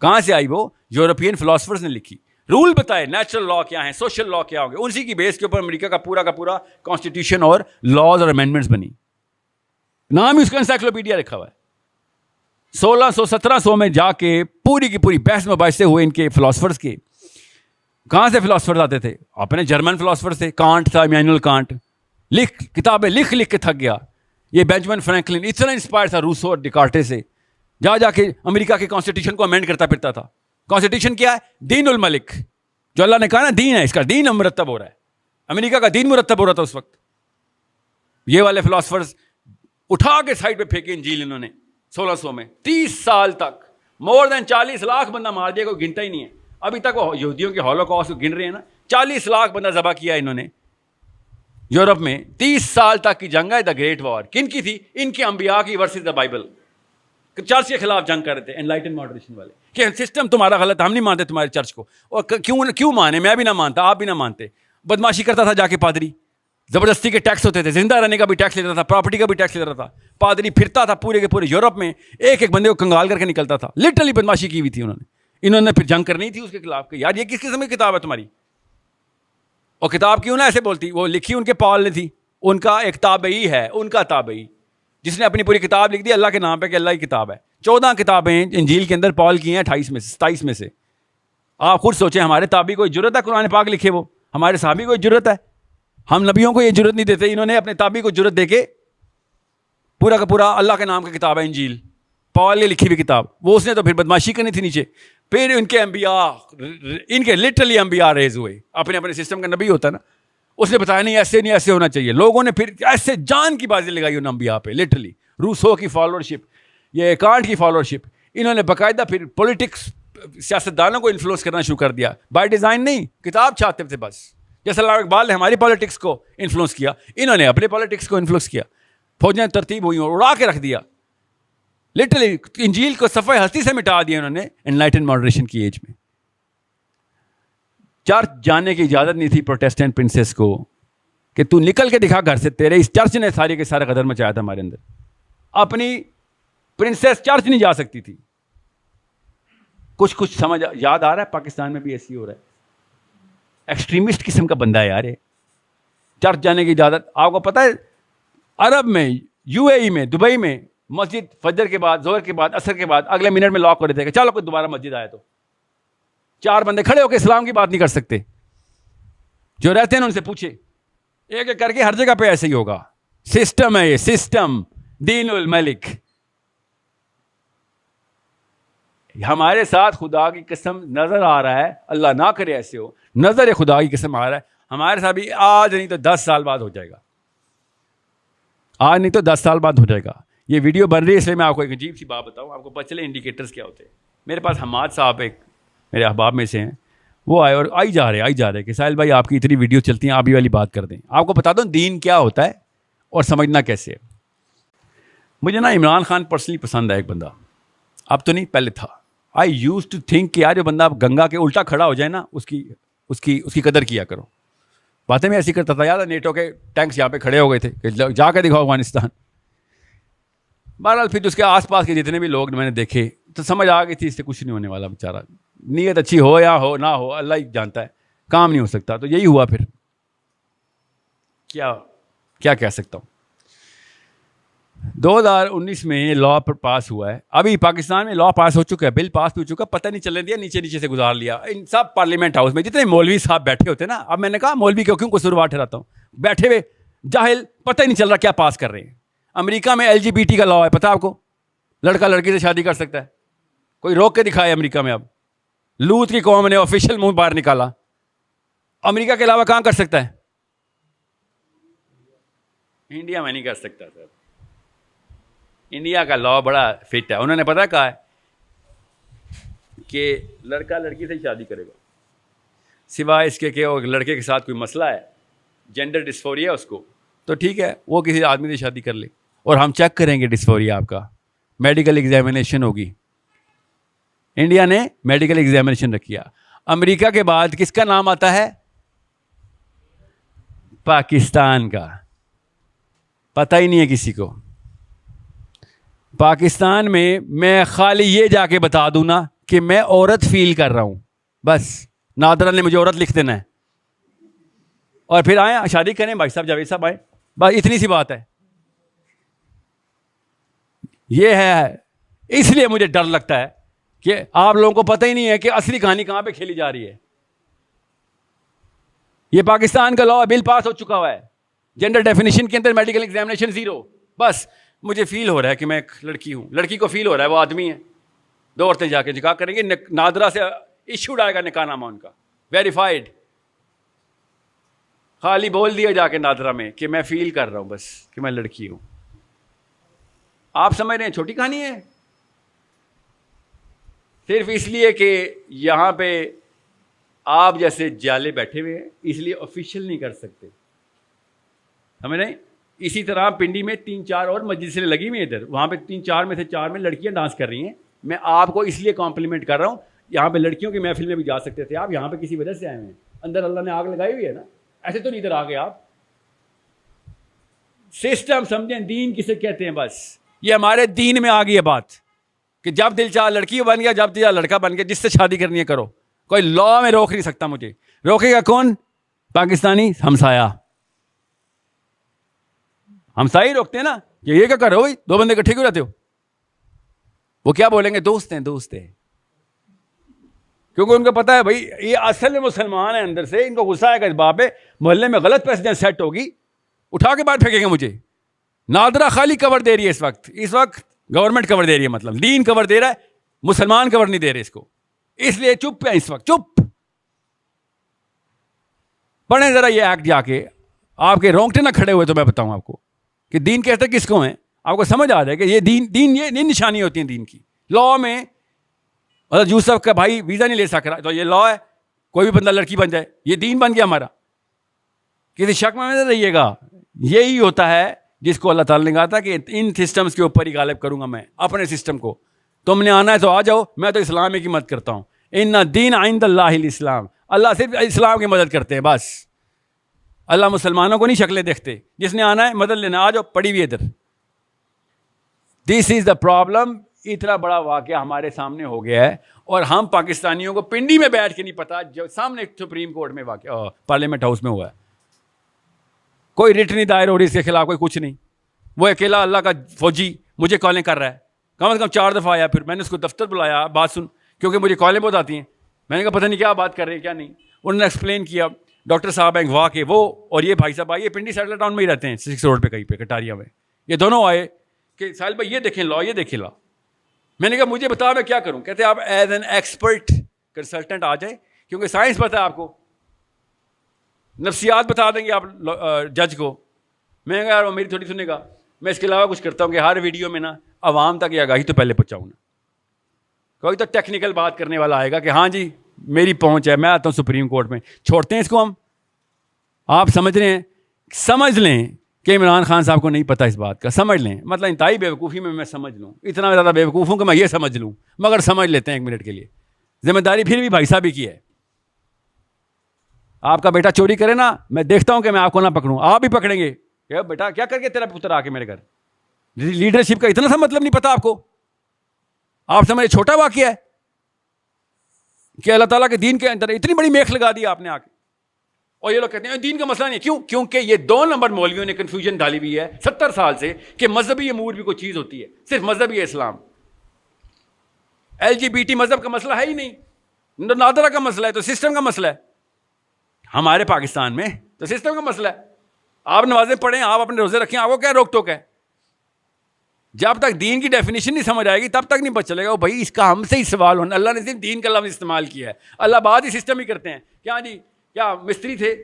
کہاں سے آئی وہ؟ یورپین فلاسفرز نے لکھی. رول بتائے, نیچرل لا کیا ہیں, سوشل لا کیا ہوں گے, اسی کی بیس کے اوپر امریکہ کا پورا کانسٹیٹیوشن اور لاز اور امینڈمنٹس بنی. نام ہی اس کا انسائکلوپیڈیا رکھا ہوا ہے. 1600-1700 میں جا کے پوری کی پوری بحث مباحثے ہوئے ان کے فلاسفرز کے. کہاں سے فلاسفرز آتے تھے؟ اپنے جرمن فلاسفرز تھے. کانٹ تھا, ایمانوئل کانٹ, کتابیں لکھ کے تھک گیا. یہ بینجمن فرینکلن اتنا انسپائر تھا روسو اور ڈیکارٹے سے. جا جا کے امریکہ کے کانسٹیٹیوشن کو امینڈ کرتا پھرتا تھا. کانسٹیٹیوشن کیا ہے؟ دین الملک. جو اللہ نے کہا نا دین ہے, اس کا دین مرتب ہو رہا ہے. امریکہ کا دین مرتب ہو رہا تھا اس وقت. یہ والے فلاسفرز اٹھا کے سائڈ پہ پھینکے انجیل انہوں نے 1600 میں. 30 سال تک مور دین 40 لاکھ بندہ مار دیا, کوئی گنتا ہی نہیں ہے. ابھی تک وہ یہودیوں کے ہولوکاسٹ کو گن رہے ہیں نا. 40 لاکھ بندہ ذبح کیا انہوں نے یورپ میں. 30 سال تک کی جنگ ہے دا گریٹ وار. کن کی تھی؟ ان کے انبیاء کی ورسز دا بائبل. چرچ کے خلاف جنگ کر رہے تھے انلائٹن ماڈریشن والے کہ سسٹم تمہارا غلط, ہم نہیں مانتے تمہارے چرچ کو. اور کیوں مانے؟ میں بھی نہ مانتا, آپ بھی نہ مانتے. بدماشی کرتا تھا جا کے پادری, زبردستی کے ٹیکس ہوتے تھے, زندہ رہنے کا بھی ٹیکس لیتا تھا, پراپرٹی کا بھی ٹیکس لیتا تھا. پادری پھرتا تھا پورے کے پورے یورپ میں, ایک ایک بندے کو کنگال کر کے نکلتا تھا. لٹرلی بدماشی کی ہوئی تھی انہوں نے پھر جنگ کرنی تھی اس کے خلاف کہ یار یہ کس قسم کی کتاب ہے تمہاری. اور کتاب کیوں نہ ایسے بولتی, وہ لکھی ان کے پال نے تھی. ان کا ایک تابعی ہے, ان کا تابعی جس نے اپنی پوری کتاب لکھ دی اللہ کے نام پہ کہ اللہ کی کتاب ہے. 14 کتابیں انجیل کے اندر پال کی ہیں 28 میں سے 27 میں سے. آپ خود سوچیں, ہمارے تابعی کو ضرورت ہے قرآن پاک لکھے؟ وہ ہمارے صحابی کو ضرورت ہے. ہم نبیوں کو یہ ضرورت نہیں دیتے. انہوں نے اپنے تابعی کو ضرورت دے کے پورا کا پورا اللہ کے نام کی کتاب ہے انجیل, پال نے لکھی ہوئی کتاب. وہ اس نے تو پھر بدماشی کرنی تھی نیچے. پھر ان کے انبیاء, ان کے لٹرلی انبیاء ریز ہوئے. اپنے اپنے سسٹم کا نبی ہوتا ہے نا, اس نے بتایا نہیں ایسے نہیں, ایسے ہونا چاہیے. لوگوں نے پھر ایسے جان کی بازی لگائی ان انبیاء پہ. لٹرلی روسو کی فالوورشپ, یہ کانٹ کی فالوورشپ. انہوں نے باقاعدہ پھر پولیٹکس, سیاستدانوں کو انفلوئنس کرنا شروع کر دیا. بائی ڈیزائن نہیں, کتاب چھاپتے تھے بس. جیسے علامہ اقبال نے ہماری پالیٹکس کو انفلوئنس کیا, انہوں نے اپنے پالیٹکس کو انفلوئنس کیا. فوجیں ترتیب ہوئی اور اڑا کے رکھ دیا. لٹرلی انجیل کو صفحہ ہستی سے مٹا دیا انہوں نے انلائٹن ماڈریشن کی ایج میں. چرچ جانے کی اجازت نہیں تھی پروٹیسٹنٹ پرنسس کو کہ تو نکل کے دکھا گھر سے, تیرے اس چرچ نے سارے کے سارا قدر مچایا تھا ہمارے اندر. اپنی پرنسس چرچ نہیں جا سکتی تھی. کچھ سمجھ یاد آ رہا ہے پاکستان میں بھی ایسی ہو رہا ہے. ایکسٹریمسٹ قسم کا بندہ ہے یار یہ. چرچ جانے کی اجازت, آپ کو پتہ ہے عرب میں, یو اے ای میں, دبئی میں مسجد فجر کے بعد, ظہر کے بعد, عصر کے بعد اگلے منٹ میں لاک کر دیتے کہ چلو کوئی دوبارہ مسجد آئے تو 4 بندے کھڑے ہو کے اسلام کی بات نہیں کر سکتے. جو رہتے ہیں ان سے پوچھے, ایک ایک کر کے ہر جگہ پہ ایسے ہی ہوگا. سسٹم ہے یہ, سسٹم دین الملک. ہمارے ساتھ خدا کی قسم نظر آ رہا ہے, اللہ نہ کرے ایسے ہو, نظر خدا کی قسم آ رہا ہے ہمارے ساتھ بھی. آج نہیں تو 10 سال بعد ہو جائے گا, آج نہیں تو 10 سال بعد ہو جائے گا. یہ ویڈیو بن رہی ہے اس لیے میں آپ کو ایک عجیب سی بات بتاؤں, آپ کو پتہ چلے انڈیکیٹرز کیا ہوتے ہیں. میرے پاس حماد صاحب ایک میرے احباب میں سے ہیں, وہ آئے اور آئی جا رہے کہ ساحل بھائی آپ کی اتنی ویڈیو چلتی ہیں, آپ یہ والی بات کر دیں. آپ کو بتا دوں دین کیا ہوتا ہے اور سمجھنا کیسے ہے. مجھے نا عمران خان پرسنلی پسند ہے ایک بندہ, اب تو نہیں پہلے تھا. آئی یوز ٹو تھنک کہ یار جو بندہ گنگا کے الٹا کھڑا ہو جائے نا, اس کی قدر کیا کرو. باتیں میں ایسی کرتا تھا, یاد ہے نیٹو کے ٹینکس یہاں پہ کھڑے ہو گئے تھے کہ جا کے دکھاؤ افغانستان. بہرحال پھر اس کے آس پاس کے جتنے بھی لوگ میں نے دیکھے تو سمجھ آ گئی تھی اس سے کچھ نہیں ہونے والا. بیچارہ نیت اچھی ہو یا ہو نہ ہو, اللہ ہی جانتا ہے, کام نہیں ہو سکتا. تو یہی ہوا. پھر کیا کہہ سکتا ہوں. 2019 میں لا پر پاس ہوا ہے. ابھی پاکستان میں لا پاس ہو چکا ہے, بل پاس بھی ہو چکا, پتہ نہیں چلنے دیا, نیچے سے گزار لیا. ان سب پارلیمنٹ ہاؤس میں جتنے مولوی صاحب بیٹھے ہوتے ہیں نا, اب میں نے کہا مولوی کو کیوں قصوروار ٹھہراتا ہوں, بیٹھے ہوئے جاہل, پتہ ہی نہیں چل رہا کیا پاس کر رہے ہیں. امریکہ میں LGBT کا لا ہے, پتہ آپ کو, لڑکا لڑکی سے شادی کر سکتا ہے. کوئی روک کے دکھائے امریکہ میں. اب لوت کی قوم نے آفیشیل منہ باہر نکالا. امریکہ کے علاوہ کہاں کر سکتا ہے؟ انڈیا میں نہیں کر سکتا سر. انڈیا کا لا بڑا فٹ ہے. انہوں نے پتہ کہا ہے کہ لڑکا لڑکی سے شادی کرے گا, سوائے اس کے کہ وہ لڑکے کے ساتھ کوئی مسئلہ ہے, جینڈر ڈسفوریا اس کو, تو ٹھیک ہے وہ کسی آدمی سے شادی کر لے, اور ہم چیک کریں گے ڈسفوریا آپ کا. میڈیکل ایگزامینیشن ہوگی. انڈیا نے میڈیکل ایگزامینیشن رکھیا. امریکہ کے بعد کس کا نام آتا ہے؟ پاکستان کا. پتہ ہی نہیں ہے کسی کو. پاکستان میں خالی یہ جا کے بتا دوں نا کہ میں عورت فیل کر رہا ہوں, بس نادرا نے مجھے عورت لکھ دینا ہے, اور پھر آئیں شادی کریں, بھائی صاحب جاوید صاحب آئیں, بس اتنی سی بات ہے. یہ ہے. اس لیے مجھے ڈر لگتا ہے کہ آپ لوگوں کو پتہ ہی نہیں ہے کہ اصلی کہانی کہاں پہ کھیلی جا رہی ہے. یہ پاکستان کا لا بل پاس ہو چکا ہوا ہے. جینڈر ڈیفینیشن کے اندر میڈیکل ایگزامینیشن 0, بس مجھے فیل ہو رہا ہے کہ میں ایک لڑکی ہوں, لڑکی کو فیل ہو رہا ہے وہ آدمی ہے, 2 عورتیں جا کے نکاح کریں گے, نادرا سے ایشوڈ آئے گا نکاح نامہ ان کا, ویریفائڈ, خالی بول دیا جا کے نادرا میں کہ میں فیل کر رہا ہوں بس کہ میں لڑکی ہوں. آپ سمجھ رہے ہیں چھوٹی کہانی ہے, صرف اس لیے کہ یہاں پہ آپ جیسے جالے بیٹھے ہوئے ہیں اس لیے آفیشیل نہیں کر سکتے, سمجھ رہے ہیں. اسی طرح پنڈی میں 3-4 اور مسجد لگی ہوئی ہیں ادھر, وہاں پہ 3-4 میں سے 4 میں لڑکیاں ڈانس کر رہی ہیں. میں آپ کو اس لیے کمپلیمنٹ کر رہا ہوں, یہاں پہ لڑکیوں کی محفل میں بھی جا سکتے تھے آپ, یہاں پہ کسی وجہ سے آئے ہوئے ہیں, اندر اللہ نے آگ لگائی ہوئی ہے نا, ایسے تو نہیں ادھر آ گئے آپ. سسٹم سمجھیں, دین کسے کہتے ہیں, بس یہ ہمارے دین میں آ گئی ہے بات کہ جب دل چاہ لڑکی بن گیا, جب دل چاہ لڑکا بن گیا, جس سے شادی کرنی ہے کرو, کوئی لا میں روک نہیں سکتا مجھے. روکے گا کون؟ پاکستانی ہمسایا, ہمسائے روکتے ہیں نا, یہ کیا کر رہے ہو بھائی, 2 بندے اکٹھے کیوں رہتے ہو؟ وہ کیا بولیں گے؟ دوست ہیں, دوست ہیں, کیونکہ ان کو پتا ہے بھائی یہ اصل میں مسلمان ہیں اندر سے, ان کو غصہ آئے گا اس بات پہ, محلے میں غلط پریسیڈنٹ سیٹ ہوگی, اٹھا کے باہر پھینکیں گے مجھے. نادرا خالی کور دے رہی ہے اس وقت گورنمنٹ کور دے رہی ہے, مطلب دین کور دے رہا ہے, مسلمان کور نہیں دے رہے اس کو, اس لیے چپ ہے اس وقت, چپ. پڑھیں ذرا یہ ایکٹ جا کے, آپ کے رونگٹے نہ کھڑے ہوئے تو میں بتاؤں آپ کو کہ دین کہتے کس کو ہیں, آپ کو سمجھ آ جائے کہ یہ دین یہ نشانی ہوتی ہیں دین کی. لا میں حضرت یوسف کا بھائی ویزا نہیں لے سک رہا تو یہ لا ہے, کوئی بھی بندہ لڑکی بن جائے, یہ دین بن گیا ہمارا. کسی شک میں نہ رہیے گا, یہی ہوتا ہے جس کو اللہ تعالیٰ نے کہا تھا کہ ان سسٹمز کے اوپر ہی غالب کروں گا میں اپنے سسٹم کو. تم نے آنا ہے تو آ جاؤ, میں تو اسلام کی مدد کرتا ہوں. ان دین عند اللہ الاسلام, اللہ صرف اسلام کی مدد کرتے ہیں بس. اللہ مسلمانوں کو نہیں شکلیں دیکھتے, جس نے آنا ہے مدد لینا, آ جاؤ, پڑی ہوئی ادھر. دس از دا پرابلم. اتنا بڑا واقعہ ہمارے سامنے ہو گیا ہے اور ہم پاکستانیوں کو پنڈی میں بیٹھ کے نہیں پتا, جو سامنے سپریم کورٹ میں واقعہ پارلیمنٹ ہاؤس میں ہوا ہے, کوئی ریٹ نہیں دائر ہو رہی اس کے خلاف, کوئی کچھ نہیں. وہ اکیلا اللہ کا فوجی مجھے کالیں کر رہا ہے, کم از کم 4 دفعہ آیا. پھر میں نے اس کو دفتر بلایا, بات سن, کیونکہ مجھے کالیں بہت آتی ہیں. میں نے کہا پتہ نہیں کیا بات کر رہے ہیں کیا نہیں. انہوں نے ایکسپلین کیا, ڈاکٹر صاحب ہیں وہاں کے وہ, اور یہ بھائی صاحب آئے, یہ پنڈی سیٹل ٹاؤن میں ہی رہتے ہیں, 6 روڈ پہ کہیں پہ کٹاریا میں. یہ دونوں آئے کہ ساحل بھائی یہ دیکھیں لا, یہ دیکھیں لا. میں نے کہا مجھے بتا میں کیا کروں. کہتے آپ ایز این ایکسپرٹ کنسلٹنٹ آ جائیں, کیونکہ سائنس پتہ ہے آپ کو, نفسیات بتا دیں گے آپ جج کو. میں نے کہا یار وہ میری تھوڑی سنے گا, میں اس کے علاوہ کچھ کرتا ہوں کہ ہر ویڈیو میں نا عوام تک یہ آگاہی تو پہلے پہنچاؤں نا. کوئی تو ٹیکنیکل بات کرنے والا آئے گا کہ ہاں جی میری پہنچ ہے, میں آتا ہوں سپریم کورٹ میں, چھوڑتے ہیں اس کو ہم. آپ سمجھ رہے ہیں, سمجھ لیں کہ عمران خان صاحب کو نہیں پتہ اس بات کا, سمجھ لیں, مطلب انتہائی بیوقوفی میں سمجھ لوں, اتنا زیادہ بیوقوف ہوں کہ میں یہ سمجھ لوں, مگر سمجھ لیتے ہیں 1 منٹ کے لیے. ذمہ داری پھر بھی بھائی صاحب ہی کی ہے. آپ کا بیٹا چوری کرے نا, میں دیکھتا ہوں کہ میں آپ کو نہ پکڑوں, آپ بھی پکڑیں گے کہ بیٹا کیا کر کے تیرا پتر آ کے میرے گھر. لیڈرشپ کا اتنا سا مطلب نہیں پتا آپ کو, آپ سمجھے چھوٹا واقعہ ہے کہ اللہ تعالیٰ کے دین کے اندر اتنی بڑی میخ لگا دی آپ نے آ کے. اور یہ لوگ کہتے ہیں دین کا مسئلہ نہیں. کیوں؟ کیونکہ یہ 2 نمبر مولویوں نے کنفیوژن ڈالی ہوئی ہے 70 سال سے کہ مذہبی امور بھی کوئی چیز ہوتی ہے, صرف مذہبی اسلام. LGBT مذہب کا مسئلہ ہے ہی نہیں, نادرا کا مسئلہ ہے تو سسٹم کا مسئلہ ہے. ہمارے پاکستان میں تو سسٹم کا مسئلہ ہے. آپ نمازیں پڑھیں, آپ اپنے روزے رکھیں, آپ کو کیا روک ٹوک ہے؟ جب تک دین کی ڈیفینیشن نہیں سمجھ آئے گی تب تک نہیں پتہ چلے گا. بھائی اس کا ہم سے ہی سوال ہونا, اللہ نے صرف دین کا لفظ استعمال کیا ہے, اللہ بعد ہی سسٹم ہی کرتے ہیں. کیا جی کیا مستری تھے,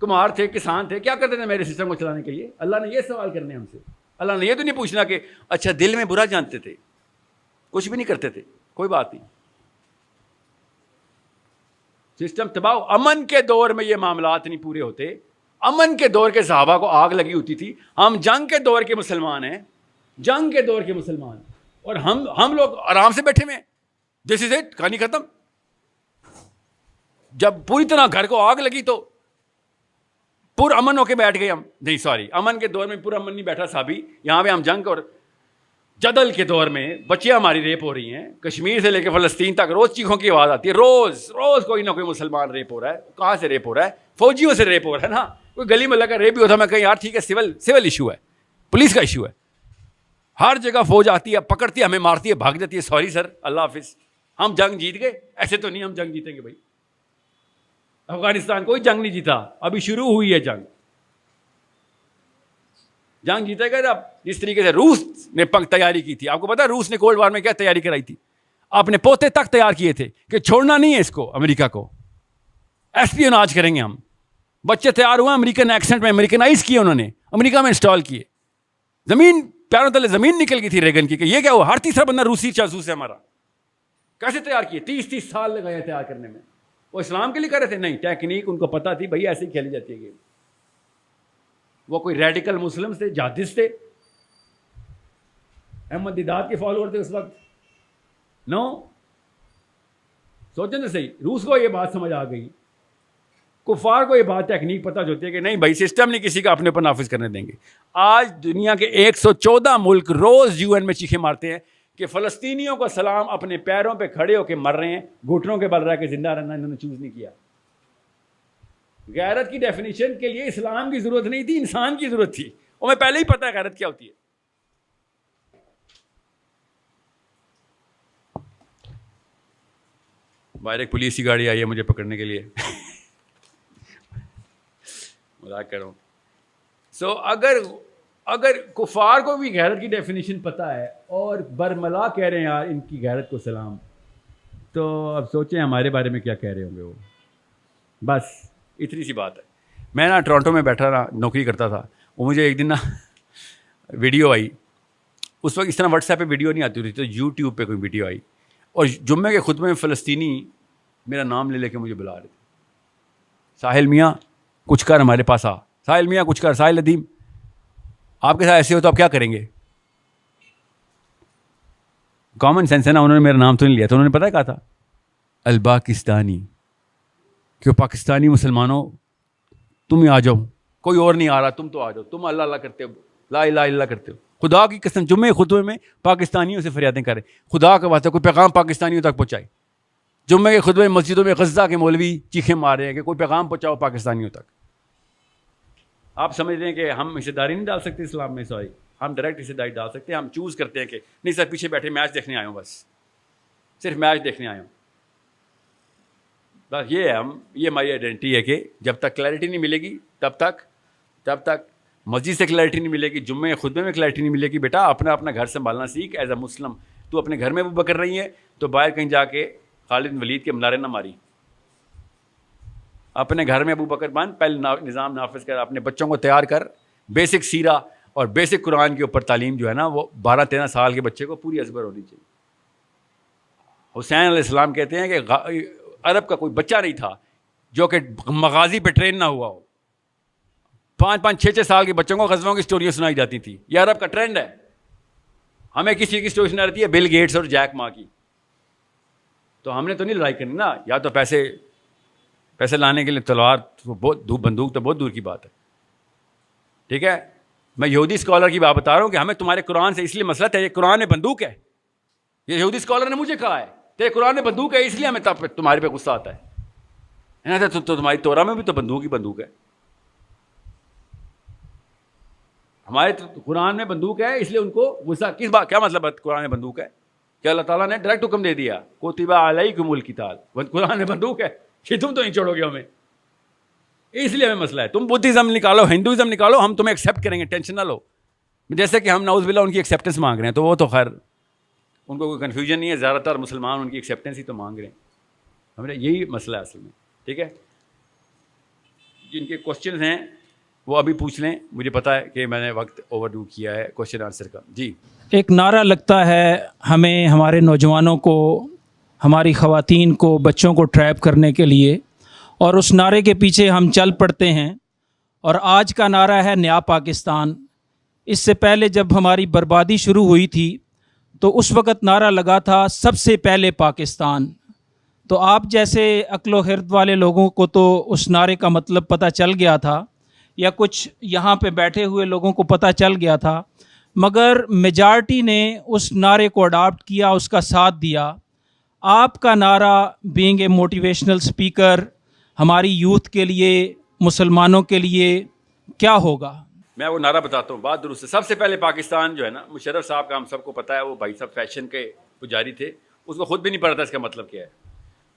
کمہار تھے, کسان تھے, کیا کرتے تھے میرے سسٹم کو چلانے کے لیے؟ اللہ نے یہ سوال کرنے ہم سے. اللہ نے یہ تو نہیں پوچھنا کہ اچھا دل میں برا جانتے تھے, کچھ بھی نہیں کرتے تھے, کوئی بات نہیں. سسٹم تباہ. امن کے دور میں یہ معاملات نہیں پورے ہوتے. امن کے دور کے صحابہ کو آگ لگی ہوتی تھی. ہم جنگ کے دور کے مسلمان ہیں, جنگ کے دور کے مسلمان, اور ہم لوگ آرام سے بیٹھے ہوئے ہیں. دس از اٹ, کہانی ختم. جب پوری طرح گھر کو آگ لگی تو پر امن ہو کے بیٹھ گئے ہم. نہیں سوری, امن کے دور میں پر امن نہیں بیٹھا صحابی. یہاں پہ ہم جنگ اور جدل کے دور میں بچیاں ہماری ریپ ہو رہی ہیں, کشمیر سے لے کے فلسطین تک روز چیخوں کی آواز آتی ہے, روز کوئی نہ کوئی مسلمان ریپ ہو رہا ہے. کہاں سے ریپ ہو رہا ہے؟ فوجیوں سے ریپ ہو رہا ہے نا. کوئی گلی محلہ کا ریپ بھی ہوتا ہے, میں کہیں یار ٹھیک ہے سول ایشو ہے, پولیس کا ایشو ہے. ہر جگہ فوج آتی ہے, پکڑتی ہے, ہمیں مارتی ہے, بھاگ جاتی ہے. سوری سر, اللہ حافظ. ہم جنگ جیت گئے؟ ایسے تو نہیں ہم جنگ جیتیں گے بھائی. افغانستان کوئی جنگ نہیں جیتا, ابھی شروع ہوئی ہے جنگ. جنگ جیتے گئے اب جس طریقے سے روس نے تیاری کی تھی. آپ کو پتا ہے روس نے کولڈ وار میں کیا تیاری کرائی تھی؟ اپنے پوتے تک تیار کیے تھے کہ چھوڑنا نہیں ہے اس کو, امریکہ کو ایسپیوناج کریں گے ہم. بچے تیار ہوئے امریکن ایکسنٹ میں, امریکنائز کیے انہوں نے, امریکہ میں انسٹال کیے. زمین پیروں تلے زمین نکل گئی تھی ریگن کی کہ یہ کیا ہوا, ہر تیسرا بندہ روسی جاسوس ہے ہمارا. کیسے تیار کیے؟ 30 سال لگائے تیار کرنے میں. وہ اسلام کے لیے کر رہے تھے؟ نہیں, ٹیکنیک ان کو پتا تھی بھائی ایسے ہی کھیلی جاتی ہے گیم. وہ کوئی ریڈیکل مسلم تھے, جہادست تھے, احمد دیدات کے فالوور تھے اس وقت؟ نو. سوچیں تو صحیح, روس کو یہ بات سمجھ آ گئی, کفار کو یہ بات ٹیکنیک پتہ ہوتی ہے کہ نہیں بھائی سسٹم نہیں کسی کا اپنے اوپر نافذ کرنے دیں گے. آج دنیا کے 114 ملک روز UN میں چیخیں مارتے ہیں کہ فلسطینیوں کا سلام اپنے پیروں پہ کھڑے ہو کے مر رہے ہیں, گھٹنوں کے بل رہا ہے کہ زندہ رہنا انہوں نے چوز نہیں کیا. غیرت کی ڈیفینیشن کے لیے اسلام کی ضرورت نہیں تھی, انسان کی ضرورت تھی. اور میں پہلے ہی پتہ ہے غیرت کیا ہوتی ہے. باہر ایک پولیس کی گاڑی آئی ہے مجھے پکڑنے کے لیے, مذاق کر رہا ہوں. سو اگر کفار کو بھی غیرت کی ڈیفینیشن پتہ ہے اور برملا کہہ رہے ہیں یار ان کی غیرت کو سلام, تو اب سوچیں ہمارے بارے میں کیا کہہ رہے ہوں گے وہ. بس اتنی سی بات ہے. میں نا ٹورانٹو میں بیٹھا رہا, نوکری کرتا تھا. وہ مجھے ایک دن نا ویڈیو آئی, اس وقت اس طرح واٹس ایپ پہ ویڈیو نہیں آتی ہوتی, تو یوٹیوب پہ کوئی ویڈیو آئی اور جمعے کے خطبے میں فلسطینی میرا نام لے کے مجھے بلا رہے تھے. ساحل میاں کچھ کر, ہمارے پاس آ. ساحل میاں کچھ کر, ساحل ندیم آپ کے ساتھ ایسے ہو تو آپ کیا کریں گے؟ کامن سینس ہے نا. انہوں نے میرا نام تو نہیں لیا تھا, انہوں نے پتہ کہا تھا الپاکستانی, کہ پاکستانی مسلمانوں تم ہی آ جاؤ, کوئی اور نہیں آ رہا, تم تو آ جاؤ, تم اللہ اللہ کرتے ہو, لا الہ الا اللہ کرتے ہو. خدا کی قسم جمعے خطبے میں پاکستانیوں سے فریادیں کریں, خدا کا واسطہ کوئی پیغام پاکستانیوں تک پہنچائے. جمعے کے خطبے میں مسجدوں میں غزہ کے مولوی چیخیں مار رہے ہیں کہ کوئی پیغام پہنچاؤ پاکستانیوں تک. آپ سمجھ رہے ہیں کہ ہم حصے داری نہیں ڈال سکتے اسلام میں؟ سوری, ہم ڈائریکٹ حصے داری ڈال سکتے ہیں. ہم چوز کرتے ہیں کہ نہیں سر پیچھے بیٹھے میچ دیکھنے آئے ہوں, بس صرف میچ دیکھنے آئے ہوں. بس یہ ہے, یہ ہماری آئیڈینٹی ہے کہ جب تک کلیئرٹی نہیں ملے گی تب تک مسجد سے کلیئرٹی نہیں ملے گی, جمعے خطبے میں کلیئرٹی نہیں ملے گی. بیٹا اپنا گھر سنبھالنا سیکھ ایز اے مسلم. تو اپنے گھر میں ابو بکر رہی ہے تو باہر کہیں جا کے خالد بن ولید کے منارے نہ ماری. اپنے گھر میں ابو بکر بن, پہلے نظام نافذ کر, اپنے بچوں کو تیار کر, بیسک سیرہ اور بیسک قرآن کے اوپر تعلیم جو ہے نا وہ 12-13 سال کے بچے کو پوری ازبر ہونی چاہیے. حسین علیہ السلام کہتے ہیں کہ عرب کا کوئی بچہ نہیں تھا جو کہ مغازی پہ ٹرین نہ ہوا ہو. 5-5, 6-6 سال کے بچوں کو غزووں کی اسٹوریاں سنائی جاتی تھی. یہ عرب کا ٹرینڈ ہے. ہمیں کسی کی اسٹوری سنا رہتی ہے بل گیٹس اور جیک ما کی, تو ہم نے تو نہیں لڑائی کرنی نا. یا تو پیسے لانے کے لیے تلوار, بندوق تو بہت دور کی بات ہے. ٹھیک ہے, میں یہودی اسکالر کی بات بتا رہا ہوں کہ ہمیں تمہارے قرآن سے اس لیے مسئلہ ہے, یہ قرآن میں بندوق ہے. یہ یہودی اسکالر نے مجھے کہا ہے تیرے قرآن میں بندوق ہے, اس لیے ہمیں تمہارے پہ غصہ آتا ہے. تو تمہاری تورا میں بھی تو بندوق ہی بندوق ہے. ہمارے قرآن میں بندوق ہے, اس لیے ان کو غصہ کس بات, کیا مطلب ہے قرآن میں بندوق ہے؟ کہ اللہ تعالیٰ نے ڈائریکٹ حکم دے دیا کتب علیکم القتال, قرآن میں بندوق ہے کہ تم تو نہیں چھوڑو گے ہمیں, اس لیے ہمیں مسئلہ ہے. تم بدھزم نکالو, ہندوازم نکالو, ہم تمہیں ایکسیپٹ کریں گے, ٹینشن نہ لو. جیسے کہ ہم نعوذ باللہ ان کی ایکسیپٹنس مانگ رہے ہیں, تو وہ تو خیر ان کو کوئی کنفیوژن نہیں ہے, زیادہ تر مسلمان ان کی ایکسیپٹنس ہی تو مانگ رہے ہیں. ہمیں یہی مسئلہ ہے اصل میں. ٹھیک ہے, جن کے کوشچنز ہیں وہ ابھی پوچھ لیں, مجھے پتا ہے کہ میں نے وقت اوور ڈو کیا ہے کوشچن آنسر کا. جی, ایک نعرہ لگتا ہے ہمیں, ہمارے نوجوانوں کو, ہماری خواتین کو, بچوں کو ٹریپ کرنے کے لیے, اور اس نعرے کے پیچھے ہم چل پڑتے ہیں. اور آج کا نعرہ ہے نیا پاکستان. اس سے پہلے جب ہماری بربادی شروع ہوئی تھی تو اس وقت نعرہ لگا تھا سب سے پہلے پاکستان. تو آپ جیسے عقل و خرد والے لوگوں کو تو اس نعرے کا مطلب پتہ چل گیا تھا, یا کچھ یہاں پہ بیٹھے ہوئے لوگوں کو پتہ چل گیا تھا, مگر میجارٹی نے اس نعرے کو اڈاپٹ کیا, اس کا ساتھ دیا. آپ کا نعرہ بینگ اے موٹیویشنل اسپیکر ہماری یوتھ کے لیے, مسلمانوں کے لیے کیا ہوگا؟ میں وہ نعرہ بتاتا ہوں, بات درست ہے. سب سے پہلے پاکستان جو ہے نا, مشرف صاحب کا ہم سب کو پتہ ہے, وہ بھائی صاحب فیشن کے پجاری تھے, اس کو خود بھی نہیں پتا تھا اس کا مطلب کیا ہے.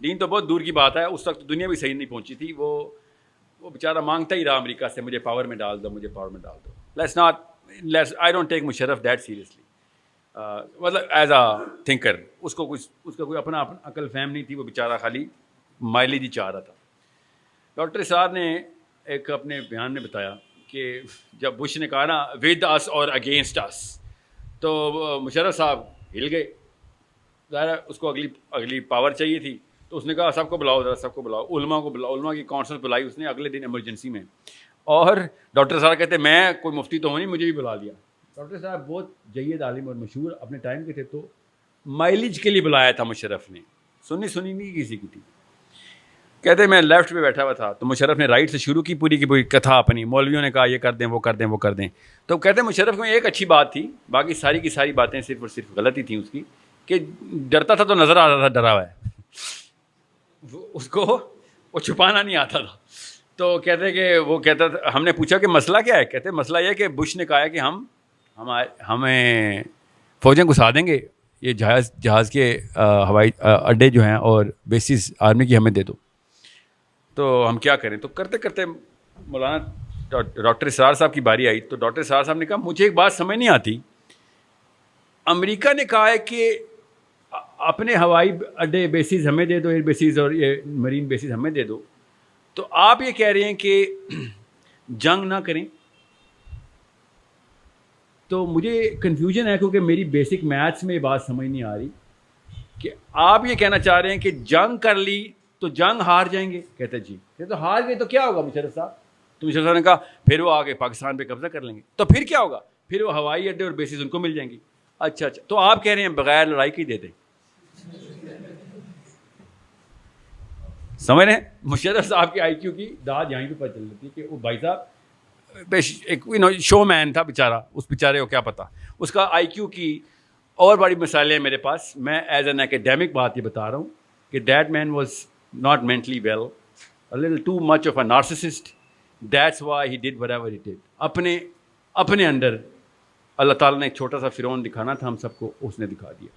دین تو بہت دور کی بات ہے, اس وقت دنیا بھی صحیح نہیں پہنچی تھی. وہ بیچارہ مانگتا ہی رہا امریکہ سے, مجھے پاور میں ڈال دو, مجھے پاور میں ڈال دو. Let's not I don't take Musharraf that seriously. مطلب ایز اے تھنکر اس کا کوئی اپنا عقل فہم نہیں تھی, وہ بیچارہ خالی مائلیج ہی چاہ رہا تھا. ڈاکٹر اسرار نے ایک اپنے بیان میں بتایا کہ جب بش نے کہا نا ود اس اور اگینسٹ اس, تو مشرف صاحب ہل گئے. ظاہر اس کو اگلی پاور چاہیے تھی, تو اس نے کہا سب کو بلاؤ, ذرا سب کو بلاؤ, علماء کو بلاؤ. علماء کی کانفرنس بلائی اس نے اگلے دن ایمرجنسی میں. اور ڈاکٹر صاحب کہتے ہیں میں کوئی مفتی تو ہوں نہیں, مجھے بھی بلا لیا. ڈاکٹر صاحب بہت جید عالم اور مشہور اپنے ٹائم کے تھے, تو مائلیج کے لیے بلایا تھا مشرف نے, سنی نہیں کسی کی تھی. کہتے ہیں میں لیفٹ پہ بیٹھا ہوا تھا, تو مشرف نے رائٹ سے شروع کی پوری کی پوری کتھا اپنی. مولویوں نے کہا یہ کر دیں, وہ کر دیں, وہ کر دیں. تو کہتے ہیں مشرف میں ایک اچھی بات تھی, باقی ساری کی ساری باتیں صرف اور صرف غلط ہی تھیں اس کی, کہ ڈرتا تھا تو نظر آ رہا تھا ڈرا ہوا ہے, اس کو وہ چھپانا نہیں آتا تھا. تو کہتے کہ وہ کہتا تھا, ہم نے پوچھا کہ مسئلہ کیا ہے. کہتے مسئلہ یہ ہے کہ بش نے کہا ہے کہ ہمیں فوجیں گھسا دیں گے, یہ جہاز کے ہوائی اڈے جو ہیں اور بیسز آرمی کی ہمیں دے دو, تو ہم کیا کریں. تو کرتے کرتے مولانا ڈاکٹر اسرار صاحب کی باری آئی. تو ڈاکٹر اسرار صاحب نے کہا مجھے ایک بات سمجھ نہیں آتی, امریکہ نے کہا ہے کہ اپنے ہوائی اڈے بیسز ہمیں دے دو, ایئر بیسز اور یہ مرین بیسز ہمیں دے دو, تو آپ یہ کہہ رہے ہیں کہ جنگ نہ کریں. تو مجھے کنفیوژن ہے, کیونکہ میری بیسک میتھس میں یہ بات سمجھ نہیں آ رہی کہ آپ یہ کہنا چاہ رہے ہیں کہ جنگ کر لی تو جنگ ہار جائیں گے. کہتے جی, کہ تو ہار گئے تو کیا ہوگا مشرف صاحب. تو مشرف صاحب نے کہا پھر وہ آگے پاکستان پہ قبضہ کر لیں گے. تو پھر کیا ہوگا, پھر وہ ہوائی اڈے اور بیسز ان کو مل جائیں گی. اچھا, تو آپ کہہ رہے ہیں بغیر لڑائی کی دے دیں. سمجھ رہے ہیں, مشرف صاحب کی آئی کیو کی داد یہیں پہ پتہ چل جاتی ہے کہ وہ بھائی صاحب ایک شو مین تھا بیچارہ, اس بیچارے کو کیا پتا. اس کا آئی کیو کی اور بڑی مثالیں ہیں میرے پاس. میں ایز این اکیڈیمک بات یہ بتا رہا ہوں کہ that man was not mentally well, a little too much of a narcissist. That's why he did whatever he did. اپنے اندر اللہ تعالیٰ نے ایک چھوٹا سا فرعون دکھانا تھا ہم سب کو, اس نے دکھا دیا.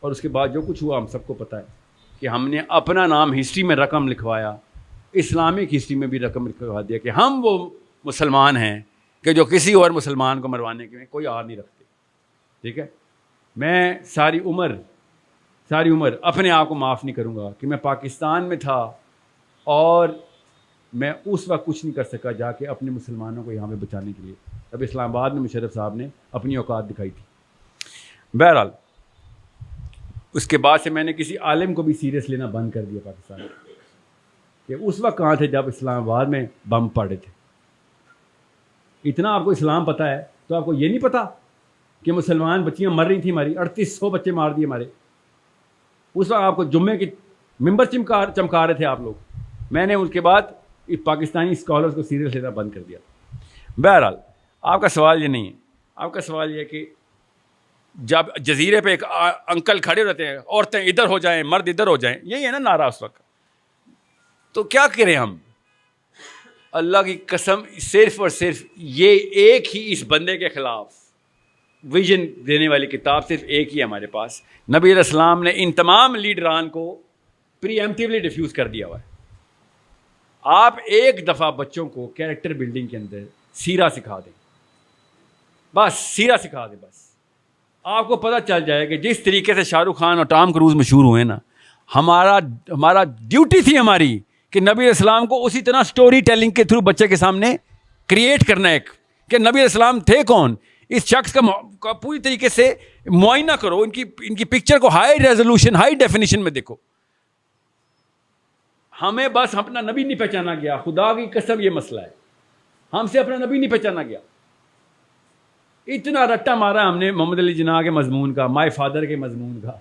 اور اس کے بعد جو کچھ ہوا ہم سب کو پتہ ہے کہ ہم نے اپنا نام ہسٹری میں رقم لکھوایا, اسلامک ہسٹری میں بھی رقم لکھوا دیا کہ ہم وہ مسلمان ہیں کہ جو کسی اور مسلمان کو مروانے کے کوئی آر نہیں رکھتے. ٹھیک ہے, میں ساری عمر اپنے آپ کو معاف نہیں کروں گا کہ میں پاکستان میں تھا اور میں اس وقت کچھ نہیں کر سکا جا کے اپنے مسلمانوں کو یہاں پہ بچانے کے لیے. اب اسلام آباد میں مشرف صاحب نے اپنی اوقات دکھائی تھی. بہرحال اس کے بعد سے میں نے کسی عالم کو بھی سیریس لینا بند کر دیا پاکستان میں, کہ اس وقت کہاں تھے جب اسلام آباد میں بم پڑے تھے. اتنا آپ کو اسلام پتہ ہے تو آپ کو یہ نہیں پتہ کہ مسلمان بچیاں مر رہی تھیں ہماری, 3800 بچے مار دیے ہمارے. اس وقت آپ کو جمعے کی ممبر چمکا رہے تھے آپ لوگ. میں نے اس کے بعد پاکستانی اسکالرس کو سیریس لینا بند کر دیا. بہرحال آپ کا سوال یہ نہیں ہے, آپ کا سوال یہ ہے کہ جب جزیرے پہ ایک انکل کھڑے رہتے ہیں, عورتیں ادھر ہو جائیں مرد ادھر ہو جائیں, یہی ہے نا نعرہ اس وقت. تو کیا کریں ہم, اللہ کی قسم صرف اور صرف یہ ایک ہی اس بندے کے خلاف ویژن دینے والی کتاب صرف ایک ہی ہے ہمارے پاس. نبی علیہ السلام نے ان تمام لیڈران کو پری ایمپٹیولی ڈیفیوز کر دیا ہوا ہے. آپ ایک دفعہ بچوں کو کیریکٹر بلڈنگ کے اندر سیرہ سکھا دیں, بس سیرہ سکھا دیں, بس آپ کو پتہ چل جائے کہ جس طریقے سے شاہ رخ خان اور ٹام کروز مشہور ہوئے نا, ہمارا ڈیوٹی تھی ہماری کہ نبی علیہ السلام کو اسی طرح سٹوری ٹیلنگ کے تھرو بچے کے سامنے کریٹ کرنا ہے کہ نبی علیہ السلام تھے کون. اس شخص کا پوری طریقے سے معائنہ کرو, ان کی پکچر کو ہائی ریزولوشن ہائی ڈیفینیشن میں دیکھو. ہمیں بس اپنا نبی نہیں پہچانا گیا, خدا کی قسم یہ مسئلہ ہے, ہم سے اپنا نبی نہیں پہچانا گیا. اتنا رٹا مارا ہم نے محمد علی جناح کے مضمون کا, مائی فادر کے مضمون کا,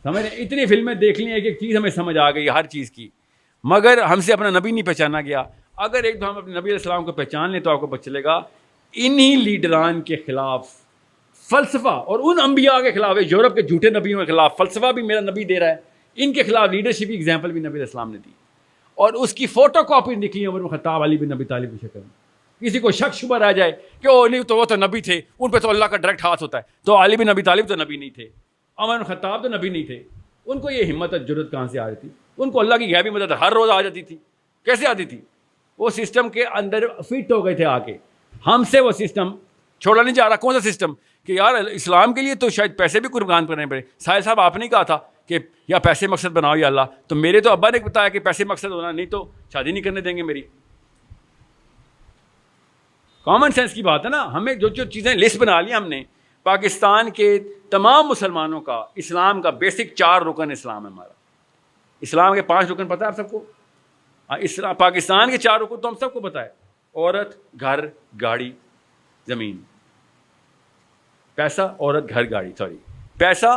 سمجھ رہے, اتنی فلمیں دیکھ لی, ایک چیز ہمیں سمجھ آ گئی ہر چیز کی, مگر ہم سے اپنا نبی نہیں پہچانا گیا. اگر ایک دو ہم اپنے نبی علیہ السلام کو پہچان لیں تو آپ کو پتہ چلے گا انہی لیڈران کے خلاف فلسفہ, اور ان انبیاء کے خلاف, یورپ کے جھوٹے نبیوں کے خلاف فلسفہ بھی میرا نبی دے رہا ہے, ان کے خلاف لیڈرشپ کی ایگزامپل بھی نبی علیہ السلام نے دی, اور اس کی فوٹو کاپی نکلی عمر بن خطاب, علی بن ابی طالب کی شکل میں. کسی کو شک شبہ رہ جائے کہ او نہیں تو وہ تو نبی تھے, ان پہ تو اللہ کا ڈائریکٹ ہاتھ ہوتا ہے, تو علی بن ابی طالب تو نبی نہیں تھے, عمر بن خطاب تو نبی نہیں تھے. ان کو یہ ہمت اور جرأت کہاں سے آ رہی تھی؟ ان کو اللہ کی غیبی مدد ہر روز آ جاتی تھی. کیسے آتی تھی؟ وہ سسٹم کے اندر فٹ ہو گئے تھے آ کے. ہم سے وہ سسٹم چھوڑا نہیں جا رہا. کون سا سسٹم؟ کہ یار اسلام کے لیے تو شاید پیسے بھی قربان کرنے پڑے. ساحل صاحب آپ نے کہا تھا کہ یا پیسے مقصد بناؤ یا اللہ, تو میرے تو ابا نے بتایا کہ پیسے مقصد ہونا, نہیں تو شادی نہیں کرنے دیں گے میری. کامن سینس کی بات ہے نا. ہمیں جو جو چیزیں لسٹ بنا لی ہم نے, پاکستان کے تمام مسلمانوں کا اسلام کا بیسک 4 رکن اسلام ہے ہمارا. اسلام کے 5 رکن پتہ ہے آپ سب کو؟ اسلام پاکستان کے 4 رکن تو ہم سب کو پتہ ہے. عورت, گھر, گاڑی, زمین. پیسہ, عورت, گھر, گاڑی, پیسہ,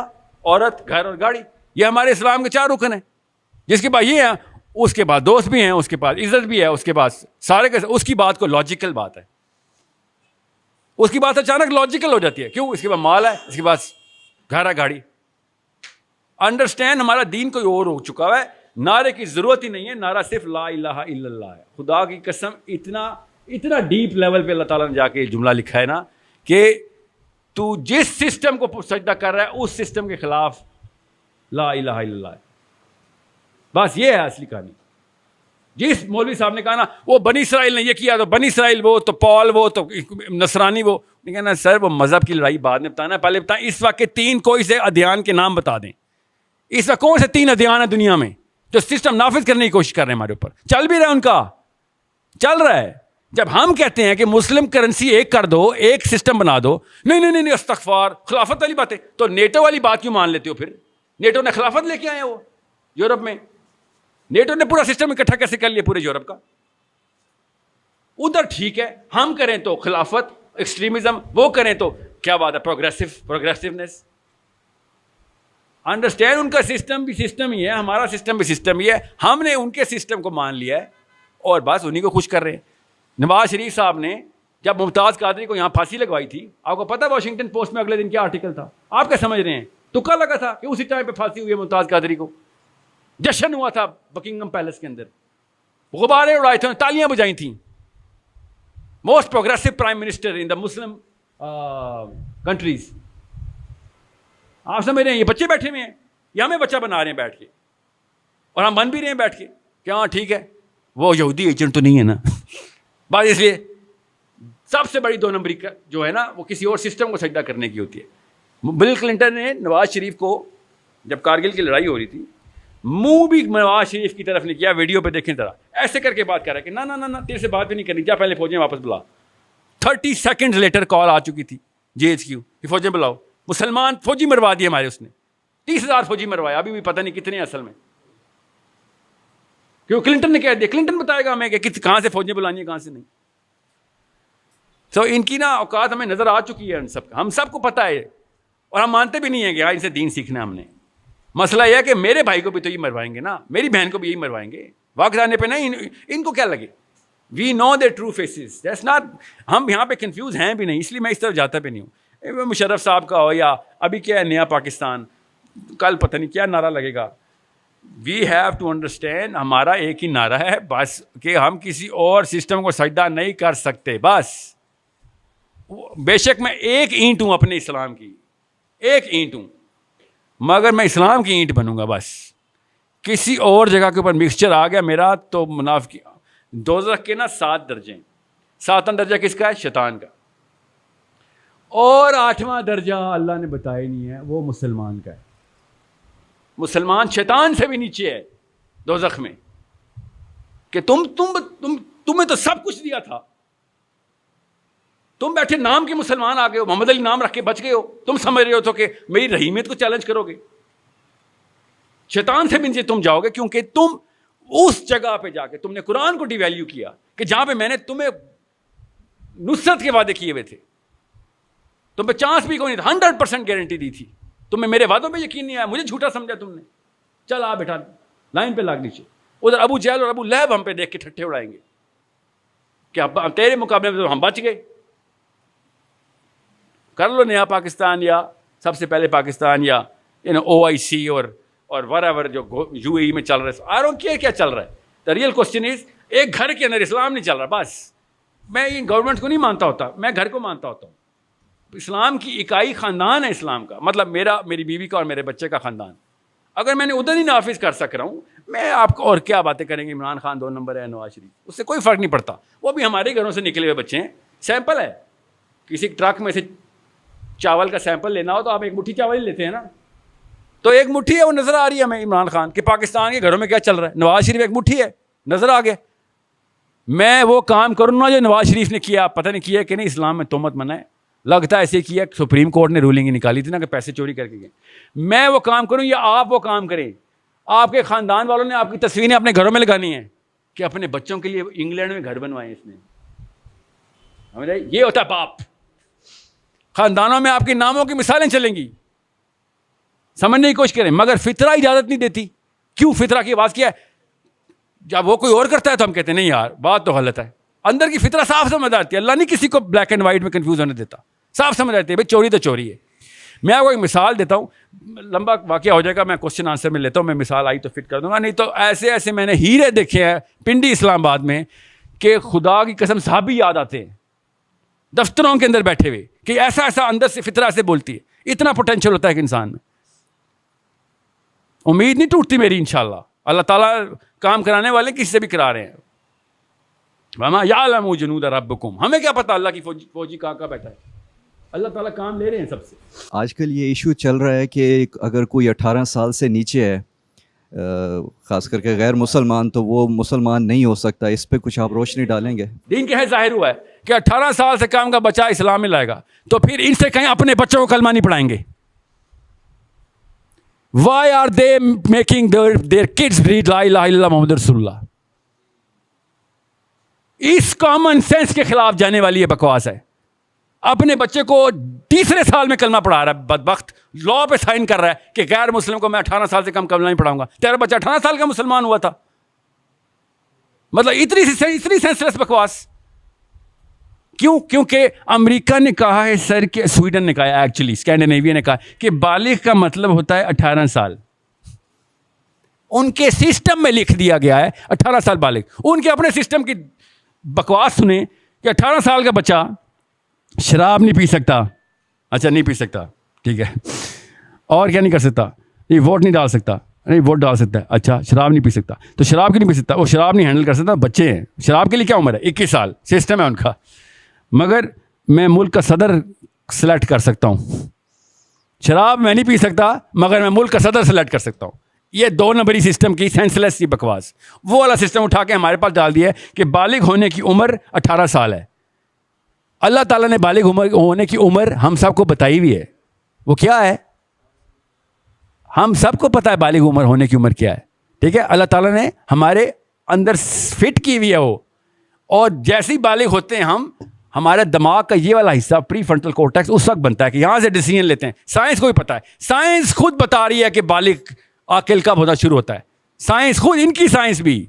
عورت, گھر اور گاڑی, یہ ہمارے اسلام کے 4 رکن ہیں. جس کے بعد یہ ہیں, اس کے بعد دوست بھی ہیں, اس کے بعد عزت بھی ہے, اس کے بعد سارے کے اس کی بات کو لاجیکل بات ہے. اس کی بات اچانک لاجیکل ہو جاتی ہے. کیوں؟ اس کے بعد مال ہے, اس کے بعد گھر ہے, گاڑی. انڈرسٹینڈ, ہمارا دین کوئی اور ہو چکا ہے. نعرے کی ضرورت ہی نہیں ہے, نعرہ صرف لا الہ الا اللہ ہے. خدا کی قسم اتنا ڈیپ لیول پہ اللہ تعالیٰ نے جا کے جملہ لکھا ہے نا کہ تو جس سسٹم کو سجدہ کر رہا ہے اس سسٹم کے خلاف لا الہ الا اللہ ہے. بس یہ ہے اصلی کہانی. جس مولوی صاحب نے کہا نا وہ بنی اسرائیل نے یہ کیا, تو بنی اسرائیل وہ, تو پال وہ, تو نصرانی وہ, کہنا سر وہ مذہب کی لڑائی بعد میں بتانا, پہلے بتائیں اس وقت کے 3 کوئی سے ادیان کے نام بتا دیں. اس وقت کون سے 3 ادیان ہیں دنیا میں جو سسٹم نافذ کرنے کی کوشش کر رہے ہیں ہمارے اوپر؟ چل بھی رہا ہے ان کا, چل رہا ہے. جب ہم کہتے ہیں کہ مسلم کرنسی ایک کر دو, ایک سسٹم بنا دو, نہیں استغفار, خلافت والی باتیں, تو نیٹو والی بات کیوں مان لیتے ہو پھر؟ نیٹو نے خلافت لے کے آئے, وہ یورپ میں نیٹو نے پورا سسٹم اکٹھا کیسے کر لیا پورے یورپ کا؟ ادھر ٹھیک ہے, ہم کریں تو خلافت, ایکسٹریمزم, وہ کریں تو کیا بات ہے, پروگریسونیس. انڈرسٹینڈ, ان کا سسٹم بھی سسٹم ہی ہے, ہمارا سسٹم بھی سسٹم ہی ہے. ہم نے ان کے سسٹم کو مان لیا ہے اور بس انہیں کو خوش کر رہے ہیں. نواز شریف صاحب نے جب ممتاز قادری کو یہاں پھانسی لگوائی تھی, آپ کو پتا واشنگٹن پوسٹ میں اگلے دن کیا آرٹیکل تھا؟ آپ کیا سمجھ رہے ہیں؟ تکا لگا تھا کہ اسی ٹائم پہ پھانسی ہوئی ہے ممتاز قادری کو. جشن ہوا تھا بکنگم پیلس کے اندر, غبارے اڑائے تھے, تالیاں بجائی تھیں. موسٹ پروگریسو پرائم منسٹر ان دا مسلم کنٹریز. آپ سمجھ رہے ہیں یہ بچے بیٹھے ہوئے ہیں, یہ ہمیں بچہ بنا رہے ہیں بیٹھ کے, اور ہم بن بھی رہے ہیں بیٹھ کے کہ ہاں ٹھیک ہے وہ یہودی ایجنٹ تو نہیں ہے نا. بات اس لیے سب سے بڑی 2 نمبری جو ہے نا وہ کسی اور سسٹم کو سجدہ کرنے کی ہوتی ہے. بل کلنٹن نے نواز شریف کو جب کارگل کی لڑائی ہو رہی تھی, منہ بھی نواز شریف کی طرف نہیں کیا. ویڈیو پہ دیکھیں ذرا, ایسے کر کے بات کر رہا ہے کہ نہ تیرے سے بات بھی نہیں کرنی, جا پہلے فوجیں واپس بلا. 30 سیکنڈ لیٹر کال آ چکی تھی JHQ کہ فوجیں بلاؤ. مسلمان فوجی مروا دیے ہمارے, اس نے 30,000 فوجی مروایا, ابھی بھی پتہ نہیں کتنے اصل میں, کیوں کلنٹن نے کہہ دیا. کلنٹن بتائے گا ہمیں کہ کہاں سے فوجیں بلانی ہیں کہاں سے نہیں. تو ان کی نا اوقات ہمیں نظر آ چکی ہے, ان سب کا ہم سب کو پتہ ہے, اور ہم مانتے بھی نہیں ہیں کہ ان سے دین سیکھنا ہم نے. مسئلہ یہ ہے کہ میرے بھائی کو بھی تو یہ مروائیں گے نا, میری بہن کو بھی یہی مروائیں گے. وقت آنے پہ نہیں ان کو کیا لگے. وی نو دے ٹرو فیسز, دیٹس ناٹ, ہم یہاں پہ کنفیوز ہیں بھی نہیں, اس لیے میں اس طرف جاتا بھی نہیں ہوں. مشرف صاحب کا ہو یا ابھی کیا ہے نیا پاکستان, کل پتہ نہیں کیا نعرہ لگے گا. وی ہیو ٹو انڈرسٹینڈ, ہمارا ایک ہی نعرہ ہے بس, کہ ہم کسی اور سسٹم کو سجدہ نہیں کر سکتے بس. بے شک میں ایک اینٹ ہوں اپنے اسلام کی, ایک اینٹ ہوں, مگر میں اسلام کی اینٹ بنوں گا بس. کسی اور جگہ کے اوپر مکسچر آ گیا میرا تو منافقی. دوزخ کے نا 7 درجے ہیں. 7واں درجہ کس کا ہے؟ شیطان کا. اور 8واں درجہ اللہ نے بتایا نہیں ہے, وہ مسلمان کا ہے. مسلمان شیطان سے بھی نیچے ہے دوزخ میں, کہ تمہیں تو سب کچھ دیا تھا, تم بیٹھے نام کے مسلمان آ گئے ہو, محمد علی نام رکھ کے بچ گئے ہو, تم سمجھ رہے ہو تو کہ میری رحیمیت کو چیلنج کرو گے. شیطان سے بھی نیچے تم جاؤ گے, کیونکہ تم اس جگہ پہ جا کے تم نے قرآن کو ڈی ویلیو کیا, کہ جہاں پہ میں نے تمہیں نصرت کے وعدے کیے ہوئے تھے, تم پہ چانس بھی کوئی نہیں تھا, 100% گارنٹی دی تھی, تمہیں میرے وعدوں پہ یقین نہیں آیا, مجھے جھوٹا سمجھا تم نے. چل آ بیٹا لائن پہ لاگ نیچے. ادھر ابو جہل اور ابو لہب ہم پہ دیکھ کے ٹھٹھے اڑائیں گے کہ تیرے مقابلے میں تو ہم بچ گئے. کر لو نیا پاکستان, یا سب سے پہلے پاکستان, یا OIC اور whatever جو UAE میں چل رہا ہے. آئی ڈونٹ کیئر کیا چل رہا ہے. دا ریئل کوسچن از, ایک گھر کے اندر اسلام نہیں چل رہا بس. میں گورنمنٹ کو نہیں مانتا ہوتا, میں گھر کو مانتا ہوتا ہوں. اسلام کی اکائی خاندان ہے اسلام کا, مطلب میری بیوی کا اور میرے بچے کا خاندان. اگر میں نے ادھر ہی نافذ کر سک رہا ہوں, میں آپ کو اور کیا باتیں کریں گے, عمران خان 2 نمبر ہے, نواز شریف, اس سے کوئی فرق نہیں پڑتا. وہ بھی ہمارے گھروں سے نکلے ہوئے بچے ہیں, سیمپل ہے. کسی ٹرک میں سے چاول کا سیمپل لینا ہو تو آپ ایک مٹھی چاول ہی لیتے ہیں نا. تو ایک مٹھی ہے وہ نظر آ رہی ہے ہمیں عمران خان کہ پاکستان کے گھروں میں کیا چل رہا ہے. نواز شریف ایک مٹھی ہے, نظر آ گیا. میں وہ کام کروں نا جو نواز شریف نے کیا, پتہ نہیں کیا کہ نہیں, اسلام میں تہمت منع ہے, لگتا ہے ایسے کیا, سپریم کورٹ نے رولنگ نکالی تھی نا کہ پیسے چوری کر کے گئے. میں وہ کام کروں یا آپ وہ کام کریں. آپ کے خاندان والوں نے آپ کی تصویریں اپنے گھروں میں لگانی ہیں کہ اپنے بچوں کے لیے انگلینڈ میں گھر بنوائے اس نے. یہ ہوتا ہے باپ. خاندانوں میں آپ کے ناموں کی مثالیں چلیں گی, سمجھنے کی کوشش کریں. مگر فطرہ اجازت نہیں دیتی. کیوں فطرہ کی آواز کیا ہے؟ جب وہ کوئی اور کرتا ہے تو ہم کہتے ہیں نہیں یار بات تو غلط ہے. اندر کی فطرہ صاف سمجھ آتی ہے. اللہ نہیں کسی کو بلیک اینڈ وائٹ میں کنفیوز ہونے دیتا, صاف سمجھ آتی ہے بھائی چوری تو چوری ہے. میں آپ کو ایک مثال دیتا ہوں, لمبا واقعہ ہو جائے گا, میں کوشچن آنسر میں لیتا ہوں, میں مثال آئی تو فٹ کر دوں گا. نہیں تو ایسے ایسے میں نے ہیرے دیکھے ہیں پنڈی اسلام آباد میں کہ خدا کی قسم صحابی یاد آتے ہیں دفتروں کے اندر بیٹھے ہوئے کہ ایسا ایسا اندر سے فطرہ سے بولتی ہے. اتنا پوٹینشیل ہوتا ہے کہ انسان میں. امید نہیں ٹوٹتی میری انشاءاللہ. اللہ تعالیٰ کام کرانے والے کسی سے بھی کرا رہے ہیں. وما یعلم جنود ربکم, ہمیں کیا پتا اللہ کی فوجی کہاں بیٹھا ہے. اللہ تعالیٰ کام لے رہے ہیں سب سے. آج کل یہ ایشو چل رہا ہے کہ اگر کوئی 18 سال سے نیچے ہے, خاص کر کے غیر مسلمان, تو وہ مسلمان نہیں ہو سکتا. اس پہ کچھ آپ روشنی ڈالیں گے؟ دین کے ہے ظاہر ہوا ہے کہ 18 سال سے کام کا بچہ اسلام میں لائے گا تو پھر ان سے کہیں اپنے بچوں کو کلمہ نہیں پڑھائیں گے. Why are they making their kids read لا الہ الا اللہ محمد رسول اللہ؟ اس کامن سینس کے خلاف جانے والی یہ بکواس ہے. اپنے بچے کو تیسرے سال میں کلمہ پڑھا رہا ہے بدبخت, لا پہ سائن کر رہا ہے کہ غیر مسلم کو میں 18 سال سے کم کلمہ نہیں پڑھاؤں گا. تیرا بچہ 18 سال کا مسلمان ہوا تھا. مطلب اتنی سینسلیس بکواس کیوں؟ کیونکہ امریکہ نے کہا ہے سر کہ سویڈن نے کہا ہے, ایکچولی اسکینڈینیویا نے کہا کہ بالغ کا مطلب ہوتا ہے 18 سال. ان کے سسٹم میں لکھ دیا گیا ہے 18 سال بالغ. ان کے اپنے سسٹم کی بکواس سنیں کہ 18 سال کا بچہ شراب نہیں پی سکتا. اچھا نہیں پی سکتا, ٹھیک ہے. اور کیا نہیں کر سکتا؟ نہیں ووٹ نہیں ڈال سکتا. نہیں ووٹ ڈال سکتا ہے. اچھا شراب نہیں پی سکتا, تو شراب کیوں نہیں پی سکتا؟ وہ شراب نہیں ہینڈل کر سکتا. بچے ہیں, شراب کے لیے کیا عمر ہے؟ 21 سال سسٹم ہے ان کا. مگر میں ملک کا صدر سلیکٹ کر سکتا ہوں. شراب میں نہیں پی سکتا مگر میں ملک کا صدر سلیکٹ کر سکتا ہوں. یہ 2 نمبری سسٹم کی سینسلیس سی بکواس, وہ والا سسٹم اٹھا کے ہمارے پاس ڈال دیا ہے کہ بالغ ہونے کی عمر 18 سال ہے. اللہ تعالیٰ نے بالغ ہونے کی عمر ہم سب کو بتائی ہوئی ہے. وہ کیا ہے؟ ہم سب کو پتہ ہے بالغ عمر ہونے کی عمر کیا ہے, ٹھیک ہے. اللہ تعالیٰ نے ہمارے اندر فٹ کی ہوئی ہے وہ. اور جیسے ہی بالغ ہوتے ہیں ہم, ہمارے دماغ کا یہ والا حصہ پری فرنٹل کورٹیکس اس وقت بنتا ہے کہ یہاں سے ڈیسیژن لیتے ہیں. سائنس کو بھی پتہ ہے, سائنس خود بتا رہی ہے کہ بالغ عاقل کب ہونا شروع ہوتا ہے. سائنس خود, ان کی سائنس بھی,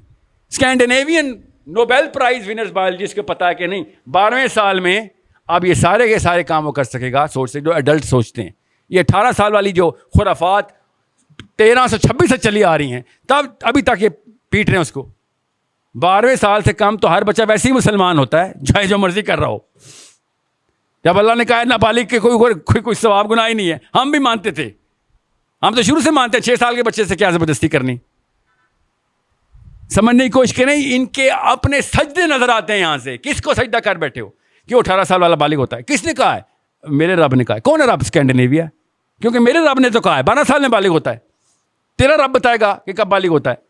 Scandinavian Nobel prize winners biologist کو پتا ہے کہ نہیں 12ویں سال میں اب یہ سارے کے سارے کام وہ کر سکے گا, سوچ سکے جو ایڈلٹ سوچتے ہیں. یہ 18 سال والی جو خرافات 1326 سے چلی آ رہی ہیں تب ابھی تک یہ پیٹ رہے ہیں اس کو. 12ویں سال سے کم تو ہر بچہ ویسے ہی مسلمان ہوتا ہے چاہے جو مرضی کر رہا ہو. جب اللہ نے کہا نابالغ کے کوئی ثواب گناہ ہی نہیں ہے, ہم بھی مانتے تھے. ہم تو شروع سے مانتے ہیں 6 سال کے بچے سے کیا زبردستی کرنی. سمجھنے کی کوشش کریں. ان کے اپنے سجدے نظر آتے ہیں یہاں سے. کس کو سجدہ کر بیٹھے ہو کہ وہ 18 سال والا بالغ ہوتا ہے؟ کس نے کہا ہے؟ میرے رب نے کہا ہے. کون ہے رب؟ اسکینڈینیویا. کیونکہ میرے رب نے تو کہا ہے 12 سال میں بالغ ہوتا ہے. تیرا رب بتائے گا کہ کب بالغ ہوتا ہے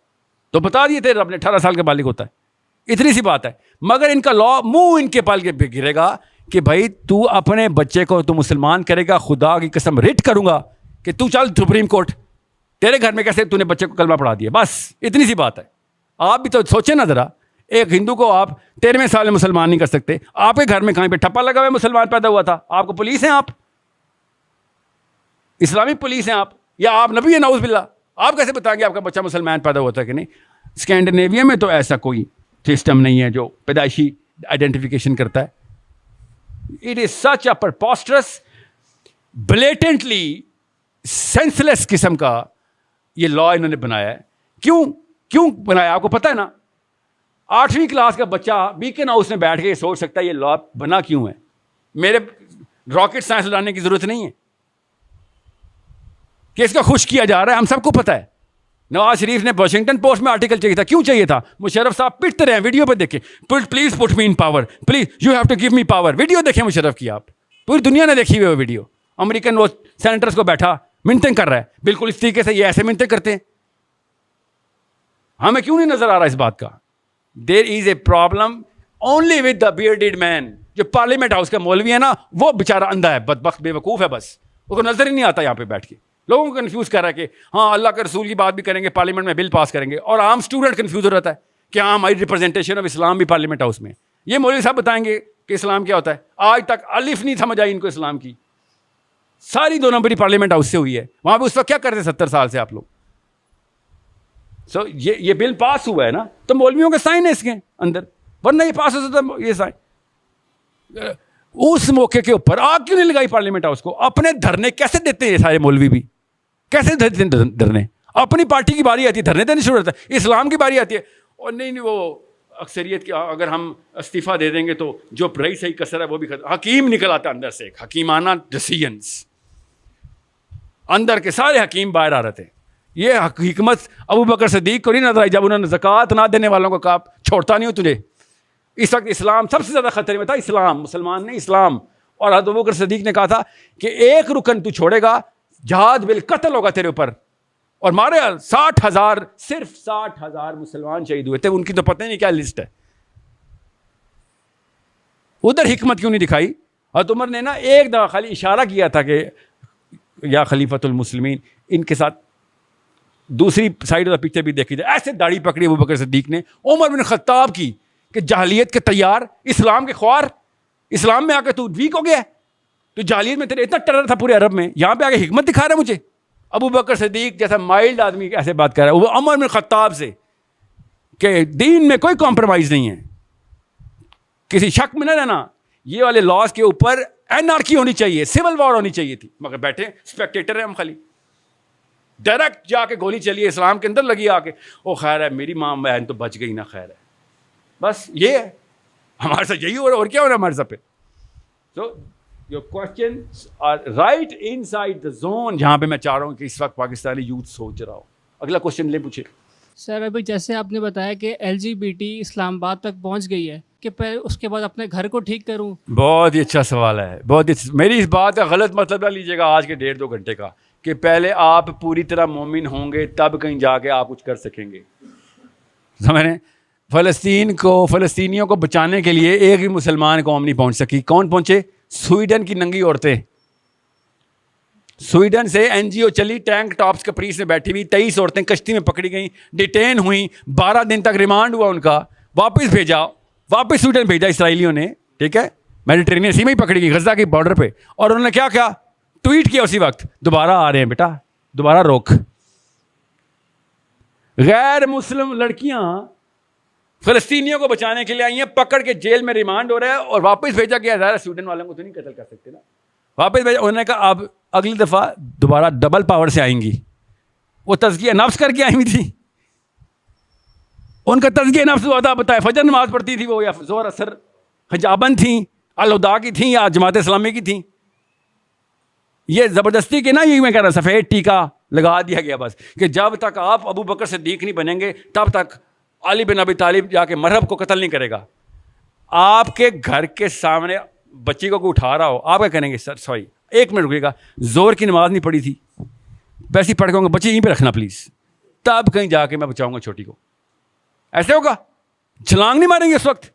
تو بتا دیے تیرے رب نے 18 سال کا بالغ ہوتا ہے. اتنی سی بات ہے. مگر ان کا لا منہ ان کے پال کے گرے گا کہ بھائی تو اپنے بچے کو تو مسلمان کرے گا, خدا کی قسم رٹ کروں گا کہ تو چل سپریم کورٹ, تیرے گھر میں کیسے تو نے بچے کو کلمہ پڑھا دیا. بس اتنی سی بات ہے. آپ بھی تو سوچیں نا ذرا, ایک ہندو کو آپ 13ویں سال میں مسلمان نہیں کر سکتے. آپ کے گھر میں کہیں پہ ٹھپا لگا ہوا مسلمان پیدا ہوا تھا, آپ کو پولیس ہیں, آپ اسلامی پولیس ہیں آپ, یا آپ نبی ہیں نعوذ باللہ. آپ کیسے بتائیں گے آپ کا بچہ مسلمان پیدا ہوتا ہے کہ نہیں؟ اسکینڈینیویا میں تو ایسا کوئی سسٹم نہیں ہے جو پیدائشی آئیڈینٹیفیکیشن کرتا ہے. It is such a preposterous blatantly senseless قسم کا یہ لا انہوں نے بنایا ہے. کیوں بنایا آپ کو پتہ ہے نا؟ 8ویں کلاس کا بچہ بیکن ہاؤس میں بیٹھ کے یہ سوچ سکتا ہے یہ لا بنا کیوں ہے. میرے راکٹ سائنس لانے کی ضرورت نہیں ہے کہ اس کا خوش کیا جا رہا ہے, ہم سب کو پتہ ہے. نواز شریف نے واشنگٹن پوسٹ میں آرٹیکل چاہیے تھا. کیوں چاہیے تھا؟ مشرف صاحب پٹتے رہے, ویڈیو پہ دیکھیں, please put me in power, please you have to give me power. Video دیکھیں مشرف کی, آپ پوری دنیا نے دیکھی ہوئی وہ ویڈیو. امریکن وہ سینیٹرس کو بیٹھا منتیں کر رہا ہے, بالکل اس طریقے سے یہ ایسے منتیں کرتے ہیں. ہمیں کیوں نہیں نظر آ رہا اس بات کا؟ There is a problem only with the bearded man. جو پارلیمنٹ ہاؤس کا مولوی ہے نا, وہ بیچارہ اندھا ہے, بدبخت بے وقوف ہے, بس اس کو نظر ہی نہیں آتا یہاں پہ بیٹھ کے. لوگوں کو کنفیوز کر رہا ہے کہ ہاں اللہ کے رسول کی بات بھی کریں گے, پارلیمنٹ میں بل پاس کریں گے, اور عام اسٹوڈنٹ کنفیوز ہو رہتا ہے کہ ہاں ہماری ریپرزنٹیشن آف اسلام بھی پارلیمنٹ ہاؤس میں. یہ مولوی صاحب بتائیں گے کہ اسلام کیا ہوتا ہے. آج تک الف نہیں سمجھ آئی ان کو اسلام کی. ساری 2 نمبری پارلیمنٹ ہاؤس سے ہوئی ہے. وہاں پہ اس وقت کیا کرتے 70 سال سے آپ لوگ. سو یہ بل پاس ہوا ہے نا, تو مولویوں کے سائن ہے اس کے اندر, ورنہ یہ پاس ہو سکتا یہ سائن. اس موقع کے اوپر آگ کیوں نہیں لگائی پارلیمنٹ ہاؤس کو؟ اپنے دھرنے کیسے دیتے ہیں یہ سارے مولوی بھی؟ کیسے دیتے ہیں دھرنے؟ اپنی پارٹی کی باری آتی ہے دھرنے دینے شروع ہوتا ہے, اسلام کی باری آتی ہے اور نہیں وہ اکثریت کی اگر ہم استعفیٰ دے دیں گے تو جو رہی صحیح کثر ہے وہ بھی حکیم نکل آتا ہے اندر سے, ایک حکیمانہ ڈیسیژنس. اندر کے سارے حکیم باہر آ رہے تھے. یہ حکمت ابو بکر صدیق کو نہیں نظر آئی جب انہوں نے زکوٰۃ نہ دینے والوں کو کہا چھوڑتا نہیں ہوں تجھے. اس وقت اسلام سب سے زیادہ خطرے میں تھا, اسلام, مسلمان نہیں اسلام. اور حضرت ابو بکر صدیق نے کہا تھا کہ ایک رکن تو چھوڑے گا جہاد بالقتل ہوگا تیرے اوپر. اور مارے 60,000 صرف 60,000 مسلمان شہید ہوئے تھے. ان کی تو پتہ ہی نہیں کیا لسٹ ہے. ادھر حکمت کیوں نہیں دکھائی؟ حضرت عمر نے نا ایک دفعہ خالی اشارہ کیا تھا کہ یا خلیفۃ المسلمین, ان کے ساتھ دوسری سائڈ آف پکچر بھی دیکھی جائے. ایسے داڑھی پکڑی ابو بکر صدیق نے عمر بن خطاب کی کہ جاہلیت کے تیار, اسلام کے خوار, اسلام میں آ کے تو ویک ہو گیا ہے, تو جاہلیت میں تیرے اتنا ٹرر تھا پورے عرب میں, یہاں پہ آ کے حکمت دکھا رہا ہے مجھے. ابو بکر صدیق جیسا مائلڈ آدمی ایسے بات کر رہا ہے وہ عمر بن خطاب سے کہ دین میں کوئی کمپرومائز نہیں ہے, کسی شک میں نہ رہنا. یہ والے لاز کے اوپر اینارکی ہونی چاہیے, سول وار ہونی چاہیے تھی, مگر بیٹھے اسپیکٹیٹر ہیں ہم. خالی ڈائریکٹ جا کے گولی چلی اسلام کے اندر لگی آ کے, او خیر ہے میری ماں بہن تو بچ گئی نا, خیر ہے. بس یہ ہے ہمارے ساتھ, یہی ہو رہا, اور کیا ہو رہا ہے ہمارے ساتھ پہ. So your questions are right inside the zone جہاں پہ میں چاہ رہا ہوں کہ اس وقت پاکستانی یوتھ سوچ رہا ہو. اگلا کوشچن لے پوچھے. سر ابھی جیسے آپ نے بتایا کہ LGBT اسلام آباد تک پہنچ گئی ہے, کہ پہلے اس کے بعد اپنے گھر کو ٹھیک کروں. بہت ہی اچھا سوال ہے, بہت ہی. میری اس بات کا غلط مطلب نہ لیجیے گا آج کے 1.5-2 گھنٹے کا, کہ پہلے آپ پوری طرح مومن ہوں گے تب کہیں جا کے آپ کچھ کر سکیں گے. سمجھ رہے ہیں؟ فلسطینیوں کو بچانے کے لیے ایک بھی مسلمان قوم نہیں پہنچ سکی. کون پہنچے؟ سویڈن کی ننگی عورتیں. سویڈن سے NGO چلی, ٹینک ٹاپس کپریس میں بیٹھی ہوئی 23 عورتیں کشتی میں پکڑی گئیں, ڈیٹین ہوئیں, 12 دن تک ریمانڈ ہوا ان کا, واپس بھیجا, واپس سویڈن بھیجا اسرائیلیوں نے. ٹھیک ہے, میڈیٹرینین سی میں ہی پکڑی گئی غزہ کی بارڈر پہ. اور انہوں نے کیا کیا ٹویٹ کیا اسی وقت, دوبارہ آ رہے ہیں بیٹا, دوبارہ روک. غیر مسلم لڑکیاں فلسطینیوں کو بچانے کے لیے آئی ہیں, پکڑ کے جیل میں ریمانڈ ہو رہا ہے اور واپس بھیجا گیا. ظاہر سویڈن والوں کو تو نہیں قتل کر سکتے نا, واپس بھیجا. انہوں نے کہا اب اگلی دفعہ دوبارہ ڈبل پاور سے آئیں گی. وہ تزکیہ نفس کر کے آئی ہوئی تھی, ان کا تزکیہ نفس ہوا تھا. بتائے فجر نماز پڑھتی تھی وہ, یا زور اثر حجابن تھیں, الہدا کی تھیں, یا جماعت اسلامی کی تھیں. یہ زبردستی کے نا, یہ میں کہہ رہا سفید ٹیکا لگا دیا گیا بس, کہ جب تک آپ ابو بکر صدیق نہیں بنیں گے تب تک علی بن ابی طالب جا کے مرہب کو قتل نہیں کرے گا. آپ کے گھر کے سامنے بچی کو کوئی اٹھا رہا ہو, آپ کیا کریں گے؟ سر سوری 1 منٹ رکیے گا, زور کی نماز نہیں پڑھی تھی, ویسے ہی پڑھ کے بچی یہیں پہ رکھنا پلیز, تب کہیں جا کے میں بچاؤں گا چھوٹی کو. ایسے ہوگا؟ چھلانگ نہیں ماریں گے اس وقت,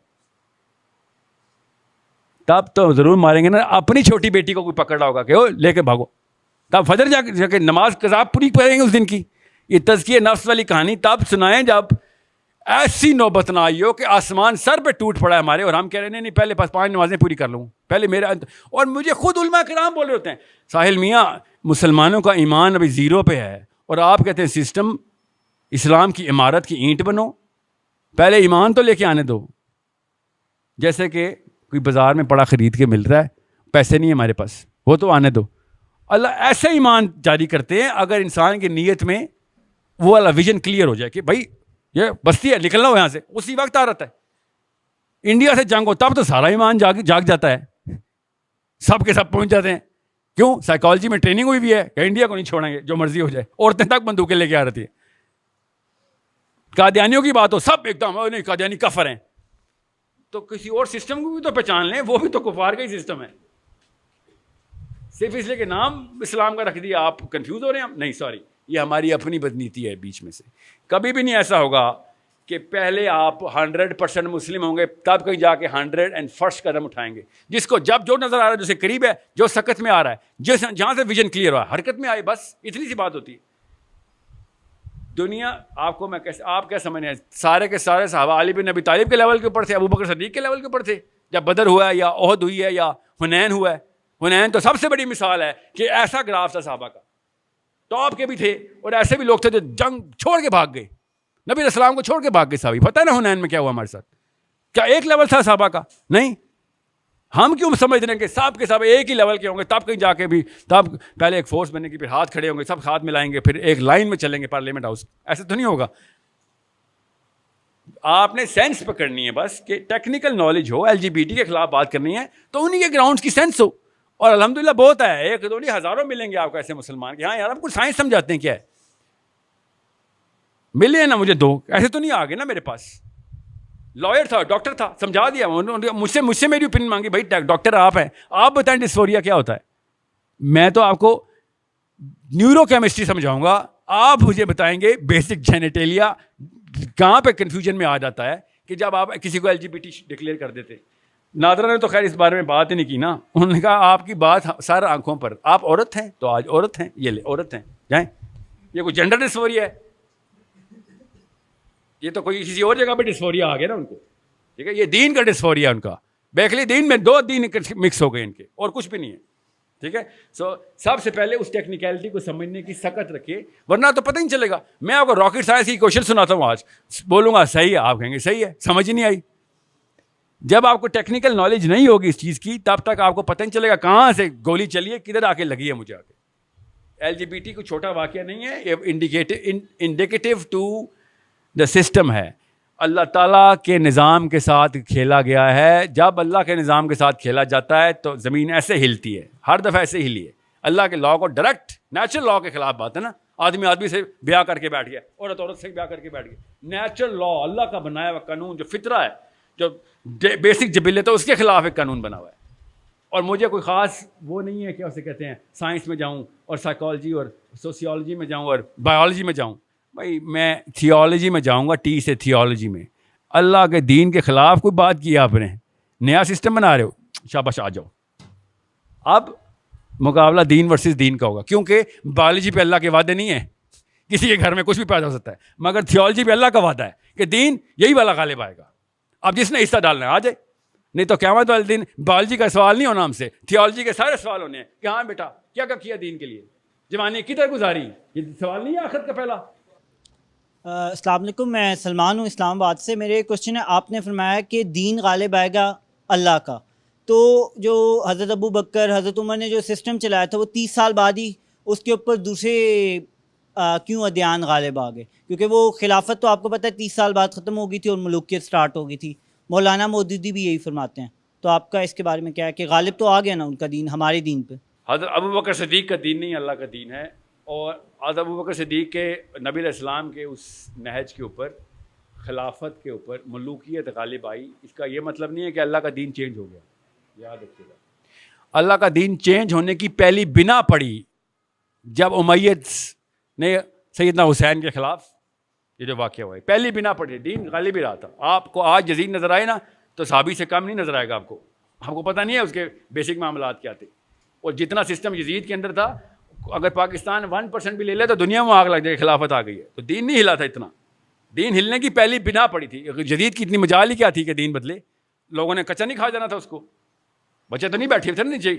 تب تو ضرور ماریں گے نا. اپنی چھوٹی بیٹی کو کوئی پکڑ رہا ہوگا کہ او لے کے بھاگو, تب فجر جا کے نماز قضا پوری کریں گے اس دن کی. یہ تزکیہ نفس والی کہانی تب سنائیں جب ایسی نوبت نہ آئی ہو کہ آسمان سر پہ ٹوٹ پڑا ہے ہمارے, اور ہم کہہ رہے ہیں نہیں پہلے 5 نمازیں پوری کر لوں پہلے میرا. اور مجھے خود علماء کرام بول رہے ہوتے ہیں, ساحل میاں مسلمانوں کا ایمان ابھی 0 پہ ہے, اور آپ کہتے ہیں سسٹم اسلام کی عمارت کی اینٹ بنو, پہلے ایمان تو لے کے آنے دو. جیسے کہ کوئی بازار میں پڑا خرید کے مل رہا ہے, پیسے نہیں ہیں ہمارے پاس, وہ تو آنے دو. اللہ ایسے ایمان جاری کرتے ہیں اگر انسان کی نیت میں وہ والا ویژن کلیئر ہو جائے کہ بھائی یہ بستی ہے, نکلنا ہو یہاں سے, اسی وقت آ رہتا ہے. انڈیا سے جنگ ہو تب تو سارا ایمان جاگ جاتا ہے, سب کے سب پہنچ جاتے ہیں. کیوں؟ سائیکالوجی میں ٹریننگ ہوئی بھی ہے کہ انڈیا کو نہیں چھوڑیں گے جو مرضی ہو جائے. عورتیں تک بندوقیں لے کے آ رہتی ہیں. قادیانیوں کی بات ہو سب ایک دم نہیں قادیانی کفر ہیں, تو کسی اور سسٹم کو بھی تو پہچان لیں, وہ بھی تو کفار کا ہی سسٹم ہے. صرف اس لیے کہ نام اسلام کا رکھ دیا آپ کنفیوز ہو رہے ہیں. ہم نہیں, سوری, یہ ہماری اپنی بدنیتی ہے بیچ میں سے. کبھی بھی نہیں ایسا ہوگا کہ پہلے آپ 100% مسلم ہوں گے تب کہیں جا کے 101 قدم اٹھائیں گے. جس کو جب جو نظر آ رہا ہے, جسے قریب ہے, جو سکت میں آ رہا ہے, جہاں سے ویژن کلیئر ہوا, حرکت میں آئے, بس اتنی سی بات ہوتی ہے. دنیا آپ کو آپ کیا سمجھ رہے ہیں, سارے کے سارے صحابہ علی بن ابی طالب کے لیول کے اوپر تھے, ابو بکر صدیق کے لیول کے اوپر تھے جب بدر ہوا ہے یا احد ہوئی ہے یا حنین ہوا ہے. حنین تو سب سے بڑی مثال ہے کہ ایسا گراف تھا صحابہ کا, ٹاپ کے بھی تھے اور ایسے بھی لوگ تھے جو جنگ چھوڑ کے بھاگ گئے, نبی علیہ السلام کو چھوڑ کے بھاگ گئے صحابی. پتہ ہے نا حنین میں کیا ہوا ہمارے ساتھ, کیا ایک لیول تھا صحابہ کا؟ نہیں. ہم کیوں سمجھ رہے ہیں کہ سب کے سب ایک ہی لیول کے ہوں گے, تب کہیں جا کے بھی تب پہلے ایک فورس بنے گی, پھر ہاتھ کھڑے ہوں گے, سب ہاتھ ملائیں گے, پھر ایک لائن میں چلیں گے پارلیمنٹ ہاؤس. ایسے تو نہیں ہوگا. آپ نے سینس پکڑنی ہے بس, کہ ٹیکنیکل نالج ہو, LGBT کے خلاف بات کرنی ہے تو انہی کے گراؤنڈس کی سینس ہو. اور الحمدللہ بہت ہے, ایک دو نہیں ہزاروں ملیں گے آپ کو ایسے مسلمان کہ ہاں یار ہم کچھ سائنس سمجھاتے ہیں. کیا ہے, ملے نا مجھے 2, ایسے تو نہیں آ گئے نا میرے پاس. لائر تھا, ڈاکٹر تھا, سمجھا دیا مجھ سے میری اوپینین مانگی, بھائی ڈاکٹر آپ ہیں, آپ بتائیں ڈسفوریا کیا ہوتا ہے. میں تو آپ کو نیورو کیمسٹری سمجھاؤں گا, آپ مجھے بتائیں گے بیسک جینیٹیلیا کہاں پہ کنفیوژن میں آ جاتا ہے کہ جب آپ کسی کو LGBT ڈکلیئر کر دیتے. نادرا نے تو خیر اس بارے میں بات ہی نہیں کی نا, انہوں نے کہا آپ کی بات سر آنکھوں پر, آپ عورت ہیں تو آج عورت ہیں, یہ لے عورت ہیں جائیں. یہ کوئی جینڈر ڈسفوریا ہے, یہ تو کوئی کسی اور جگہ پہ ڈسفوریا آ گیا نا ان کو. ٹھیک ہے, یہ دین کا ڈسفوریا ان کا, بیکلی دین میں 2 دین مکس ہو گئے ان کے, اور کچھ بھی نہیں ہے. ٹھیک ہے, سب سے پہلے اس ٹیکنیکلٹی کو سمجھنے کی سکت رکھیے, ورنہ تو پتہ ہی نہیں چلے گا. میں آپ کو راکٹ سائنس کی کوشچن سناتا ہوں آج, بولوں گا صحیح ہے, آپ کہیں گے صحیح ہے, سمجھ ہی نہیں آئی. جب آپ کو ٹیکنیکل نالج نہیں ہوگی اس چیز کی, تب تک آپ کو پتہ نہیں چلے گا کہاں سے گولی چلی ہے, کدھر آ کے لگی ہے مجھے آ کے. LGBT کوئی چھوٹا واقعہ نہیں ہے, یہ انڈیکیٹو ٹو دا سسٹم ہے. اللہ تعالیٰ کے نظام کے ساتھ کھیلا گیا ہے. جب اللہ کے نظام کے ساتھ کھیلا جاتا ہے تو زمین ایسے ہلتی ہے, ہر دفعہ ایسے ہلی ہے. اللہ کے لاء کو ڈائریکٹ نیچرل لاء کے خلاف بات ہے نا, آدمی سے بیاہ کر کے بیٹھ گیا, عورت سے بیاہ کر کے بیٹھ گیا. نیچرل لاء, اللہ کا بنایا ہوا قانون, جو فطرہ ہے, جو بیسک جبلت ہے, اس کے خلاف ایک قانون بنا ہوا ہے. اور مجھے کوئی خاص وہ نہیں ہے کہ اسے کہتے ہیں سائنس میں جاؤں اور سائیکالوجی اور سوسیولوجی میں جاؤں اور بایولوجی میں جاؤں. بھائی میں تھیولوجی میں جاؤں گا, ٹی سے تھیولوجی میں. اللہ کے دین کے خلاف کوئی بات کی آپ نے, نیا سسٹم بنا رہے ہو, شاباش آ جاؤ. اب مقابلہ دین ورسز دین کا ہوگا, کیونکہ بایولوجی پہ اللہ کے وعدے نہیں ہیں, کسی کے گھر میں کچھ بھی پیدا ہو سکتا ہے, مگر تھیولوجی پہ اللہ کا وعدہ ہے کہ دین یہی والا غالب آئے گا. اب جس نے حصہ ڈالنا ہے آ جائے, نہیں تو قیامت والے دن بایولوجی کا سوال نہیں ہونا ہم سے, تھیولوجی کے سارے سوال ہونے ہیں کہ ہاں بیٹا کیا کیا دین کے لیے, جوانی کدھر گزاری, یہ سوال نہیں ہے آخرت کا پہلا. السلام علیکم, میں سلمان ہوں اسلام آباد سے. میرے ایک کوشچن ہے, آپ نے فرمایا کہ دین غالب آئے گا اللہ کا, تو جو حضرت ابو بکر حضرت عمر نے جو سسٹم چلایا تھا وہ 30 سال بعد ہی اس کے اوپر دوسرے کیوں ادیان غالب آ گئے؟ کیونکہ وہ خلافت تو آپ کو پتہ ہے 30 سال بعد ختم ہو گئی تھی اور ملوکیت سٹارٹ ہو گئی تھی. مولانا مودودی بھی یہی فرماتے ہیں, تو آپ کا اس کے بارے میں کیا ہے کہ غالب تو آ گیا نا ان کا دین ہمارے دین پہ؟ حضرت ابو بکر صدیق کا دین نہیں, اللہ کا دین ہے. اور حضرت ابو بکر صدیق کے نبی علیہ السلام کے اس نہج کے اوپر, خلافت کے اوپر ملوکیت غالب آئی. اس کا یہ مطلب نہیں ہے کہ اللہ کا دین چینج ہو گیا, یاد رکھیے گا. اللہ کا دین چینج ہونے کی پہلی بنا پڑی جب امید نے سیدنا حسین کے خلاف یہ جو واقعہ ہوا ہے, پہلی بنا پڑی, دین غالب ہی رہا تھا. آپ کو آج یزید نظر آئے نا تو صحابی سے کم نہیں نظر آئے گا آپ کو پتہ نہیں ہے اس کے بیسک معاملات کیا تھے. اور جتنا سسٹم یزید کے اندر تھا, اگر پاکستان 1% بھی لے لے تو دنیا میں آگ لگ جائے, خلافت آ گئی ہے. تو دین نہیں ہلا تھا اتنا, دین ہلنے کی پہلی بنا پڑی تھی. جدید کی اتنی مجال ہی کیا تھی کہ دین بدلے, لوگوں نے کچا نہیں کھا جانا تھا اس کو, بچے تو نہیں بیٹھے تھے نیچے.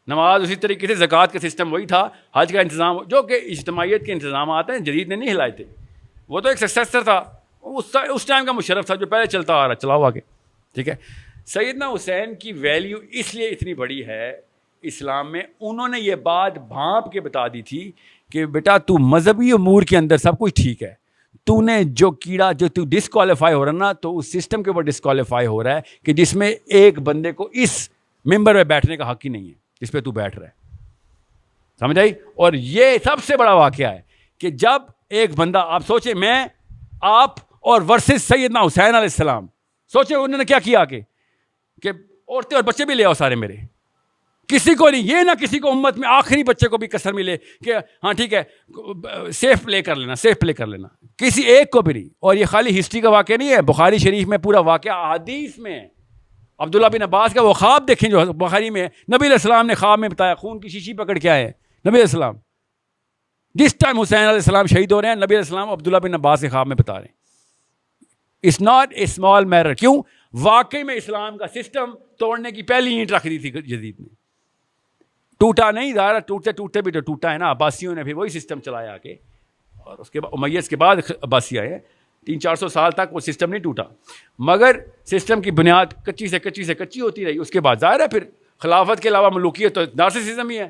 نماز اسی طریقے سے, زکوٰۃ کا سسٹم وہی تھا, حج کا انتظام جو کہ اجتماعیت کے انتظامات ہیں جدید نے نہیں ہلائے تھے. وہ تو ایک سکسیسر تھا, اس ٹائم کا مشرف تھا جو پہلے چلتا آ رہا, چلاؤ آگے. ٹھیک ہے, سیدنا حسین کی ویلیو اس لیے اتنی بڑی ہے اسلام میں, انہوں نے یہ بات بھانپ کے بتا دی تھی کہ بیٹا تو مذہبی امور کے اندر سب کچھ ٹھیک ہے, تو نے جو کیڑا جو تو ڈسکوالیفائی ہو رہا نا, تو اس سسٹم کے اوپر ڈسکوالیفائی ہو رہا ہے کہ جس میں ایک بندے کو اس ممبر پہ بیٹھنے کا حق ہی نہیں ہے جس پہ تو بیٹھ رہا ہے. سمجھ آئی؟ اور یہ سب سے بڑا واقعہ ہے کہ جب ایک بندہ, آپ سوچیں میں آپ اور ورسز سیدنا حسین علیہ السلام. سوچے انہوں نے کیا کیا آگے کہ عورتیں اور بچے بھی لے آؤ سارے میرے, کسی کو نہیں, یہ نہ کسی کو امت میں آخری بچے کو بھی کسر ملے کہ ہاں ٹھیک ہے سیف پلے کر لینا, سیف پلے کر لینا, کسی ایک کو بھی نہیں. اور یہ خالی ہسٹری کا واقعہ نہیں ہے, بخاری شریف میں پورا واقعہ احادیث میں ہے. عبداللہ بن عباس کا وہ خواب دیکھیں جو بخاری میں ہے, نبی علیہ السلام نے خواب میں بتایا, خون کی شیشی پکڑ کے آئے نبی علیہ السلام. جس ٹائم حسین علیہ السلام شہید ہو رہے ہیں, نبی علیہ السلام عبداللہ بن عباس کے خواب میں بتا رہے ہیں. It's not a small matter. کیوں؟ واقعی میں اسلام کا سسٹم توڑنے کی پہلی اینٹ رکھ دی تھی یزید نے. ٹوٹا نہیں, ظاہر ٹوٹتے ٹوٹتے بھی تو ٹوٹا ہے نا. عباسیوں نے پھر وہی سسٹم چلایا آگے, اور اس کے بعد امیyyد کے بعد عباسی آئے ہیں. 300-400 سال تک وہ سسٹم نہیں ٹوٹا, مگر سسٹم کی بنیاد کچی سے کچی سے کچی ہوتی رہی. اس کے بعد ظاہر ہے پھر خلافت کے علاوہ ملوکیت تو نارسسزم ہی ہے.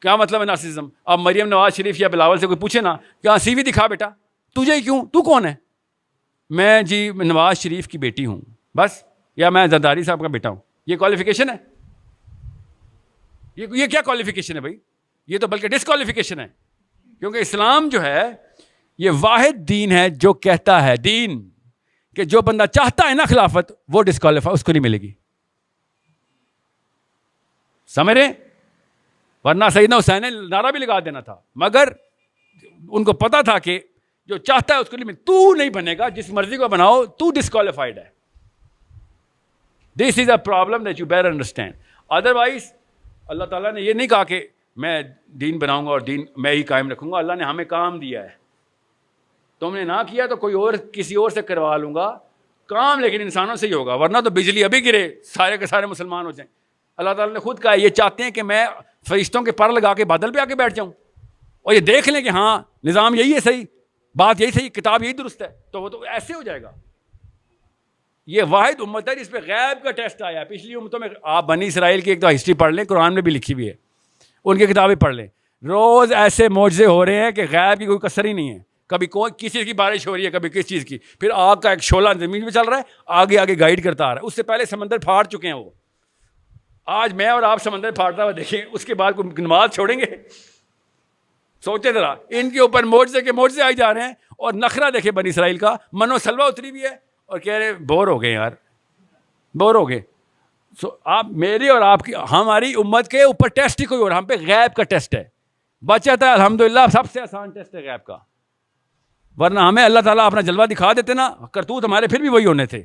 کیا مطلب ہے نارسسزم؟ اب مریم نواز شریف یا بلاول سے کوئی پوچھے نا کہ ہاں سی وی دکھا بیٹا, تجھے کیوں, تو کون ہے؟ میں جی نواز شریف کی بیٹی ہوں بس, یا میں زرداری صاحب کا بیٹا ہوں. یہ کوالیفیکیشن ہے؟ یہ کیا کوالیفیکیشن ہے بھائی؟ یہ تو بلکہ ڈسکوالیفیکیشن ہے. کیونکہ اسلام جو ہے یہ واحد دین ہے جو کہتا ہے دین کہ جو بندہ چاہتا ہے نا خلافت, وہ ڈسکوالیفائی اس کو نہیں ملے گی. سمجھ رہے؟ ورنہ سیدنا حسین نے نعرہ بھی لگا دینا تھا, مگر ان کو پتا تھا کہ جو چاہتا ہے اس کو نہیں ملے. تو نہیں بنے گا, جس مرضی کو بناؤ, تو ڈسکوالیفائڈ ہے. This is a problem that you better understand. Otherwise اللہ تعالیٰ نے یہ نہیں کہا کہ میں دین بناؤں گا اور دین میں ہی قائم رکھوں گا. اللہ نے ہمیں کام دیا ہے, تم نے نہ کیا تو کوئی اور کسی اور سے کروا لوں گا کام, لیکن انسانوں سے ہی ہوگا. ورنہ تو بجلی ابھی گرے سارے کے سارے مسلمان ہو جائیں. اللہ تعالیٰ نے خود کہا یہ چاہتے ہیں کہ میں فرشتوں کے پر لگا کے بادل پہ آ کے بیٹھ جاؤں اور یہ دیکھ لیں کہ ہاں نظام یہی ہے صحیح, بات یہی صحیح, کتاب یہی درست ہے, تو وہ تو ایسے ہو جائے گا. یہ واحد امت ہے جس پہ غیب کا ٹیسٹ آیا. پچھلی امتوں میں آپ بنی اسرائیل کی ایک تو ہسٹری پڑھ لیں, قرآن میں بھی لکھی ہوئی ہے, ان کی کتابیں پڑھ لیں. روز ایسے معجزے ہو رہے ہیں کہ غیب کی کوئی کسر ہی نہیں ہے. کبھی کوئی کسی چیز کی بارش ہو رہی ہے, کبھی کس چیز کی, پھر آگ کا ایک شعلہ زمین پہ چل رہا ہے, آگے آگے گائیڈ کرتا آ رہا ہے. اس سے پہلے سمندر پھاڑ چکے ہیں وہ. آج میں اور آپ سمندر پھاڑتا ہوا دیکھیں, اس کے بعد کوئی نماز چھوڑیں گے؟ سوچے ذرا, ان کے اوپر معجزے کے معجزے آئی جا رہے ہیں. اور نخرہ دیکھیں بنی اسرائیل کا, منو سلوہ اتری بھی ہے اور کہہ رہے بور ہو گئے یار, بور ہو گئے. آپ میری اور آپ کی ہماری امت کے اوپر ٹیسٹ ہی کوئی اور, ہم پہ غیب کا ٹیسٹ ہے. بچت ہے الحمدللہ, سب سے آسان ٹیسٹ ہے غیب کا. ورنہ ہمیں اللہ تعالیٰ اپنا جلوہ دکھا دیتے نا, کرتوت ہمارے پھر بھی وہی ہونے تھے.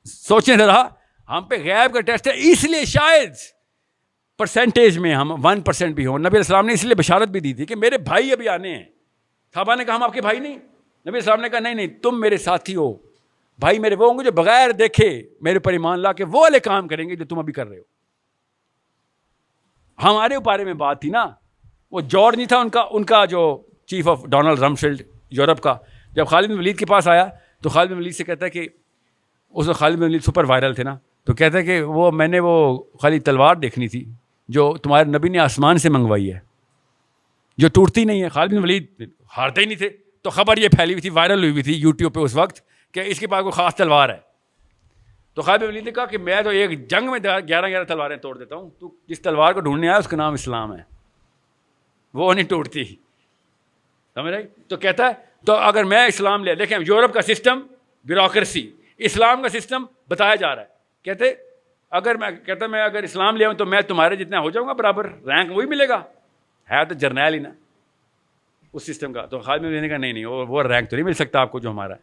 سوچیں ذرا, ہم پہ غیب کا ٹیسٹ ہے. اس لیے شاید پرسنٹیج میں ہم 1% بھی ہوں. نبی علیہ السلام نے اس لیے بشارت بھی دی تھی کہ میرے بھائی ابھی آنے ہیں. صحابہ نے کہا ہم آپ کے بھائی نہیں؟ نبی علیہ السلام نے کہا نہیں تم میرے ساتھی ہو, بھائی میرے وہ ہوں گے جو بغیر دیکھے میرے پر ایمان لا کے وہ والے کام کریں گے جو تم ابھی کر رہے ہو. ہمارے بارے میں بات تھی نا, وہ جارج نہیں تھا ان کا جو chief of Donald Rumsfeld Europe کا, جب خالد بن ولید کے پاس آیا تو خالد بن ولید سے کہتا ہے کہ اس وقت خالد بن ولید سپر وائرل تھے نا, تو کہتا ہے کہ وہ میں نے وہ خالی تلوار دیکھنی تھی جو تمہارے نبی نے آسمان سے منگوائی ہے, جو ٹوٹتی نہیں ہے. خالد بن ولید ہارتے ہی نہیں تھے, تو خبر یہ پھیلی ہوئی تھی, وائرل ہوئی تھی یوٹیوب پہ اس وقت کہ اس کے پاس کوئی خاص تلوار ہے. تو خالد بن ولید نے کہا کہ میں تو ایک جنگ میں 11 تلواریں توڑ دیتا ہوں, تو جس تلوار کو ڈھونڈنے آیا اس کا نام اسلام ہے, وہ نہیں ٹوٹتی. سمجھ رہے؟ تو کہتا ہے تو اگر میں اسلام لے, دیکھیں یورپ کا سسٹم بیوروکریسی, اسلام کا سسٹم بتایا جا رہا ہے. کہتے میں اگر اسلام لے آؤں تو میں تمہارے جتنا ہو جاؤں گا برابر, رینک وہی ملے گا, ہے تو جرنیل ہی نا اس سسٹم کا. تو خالد بن ولید نے کہا نہیں وہ رینک تو نہیں مل سکتا آپ کو جو ہمارا ہے,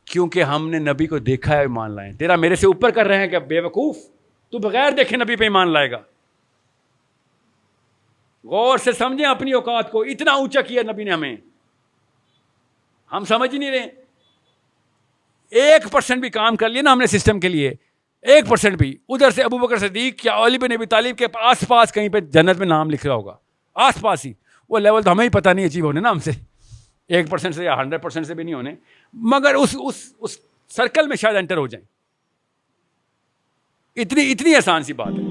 کیونکہ ہم نے نبی کو دیکھا ہے ایمان لائے. تیرا میرے سے اوپر کر رہے ہیں کہ بے وقوف, تو بغیر دیکھے نبی پہ ایمان لائے گا. غور سے سمجھیں اپنی اوقات کو, اتنا اونچا کیا نبی نے ہمیں, ہم سمجھ ہی نہیں رہے. 1% بھی کام کر لیا نا ہم نے سسٹم کے لیے, 1% بھی, ادھر سے ابو بکر صدیق یا علی بن ابی طالب کے آس پاس کہیں پہ جنت میں نام لکھ رہا ہوگا, آس پاس ہی. وہ لیول تو ہمیں ہی پتہ نہیں اچیو ہونے نا ہم سے, 1% سے یا 100% سے بھی نہیں ہونے, مگر اس سرکل میں شاید انٹر ہو جائیں. اتنی آسان سی بات ہے.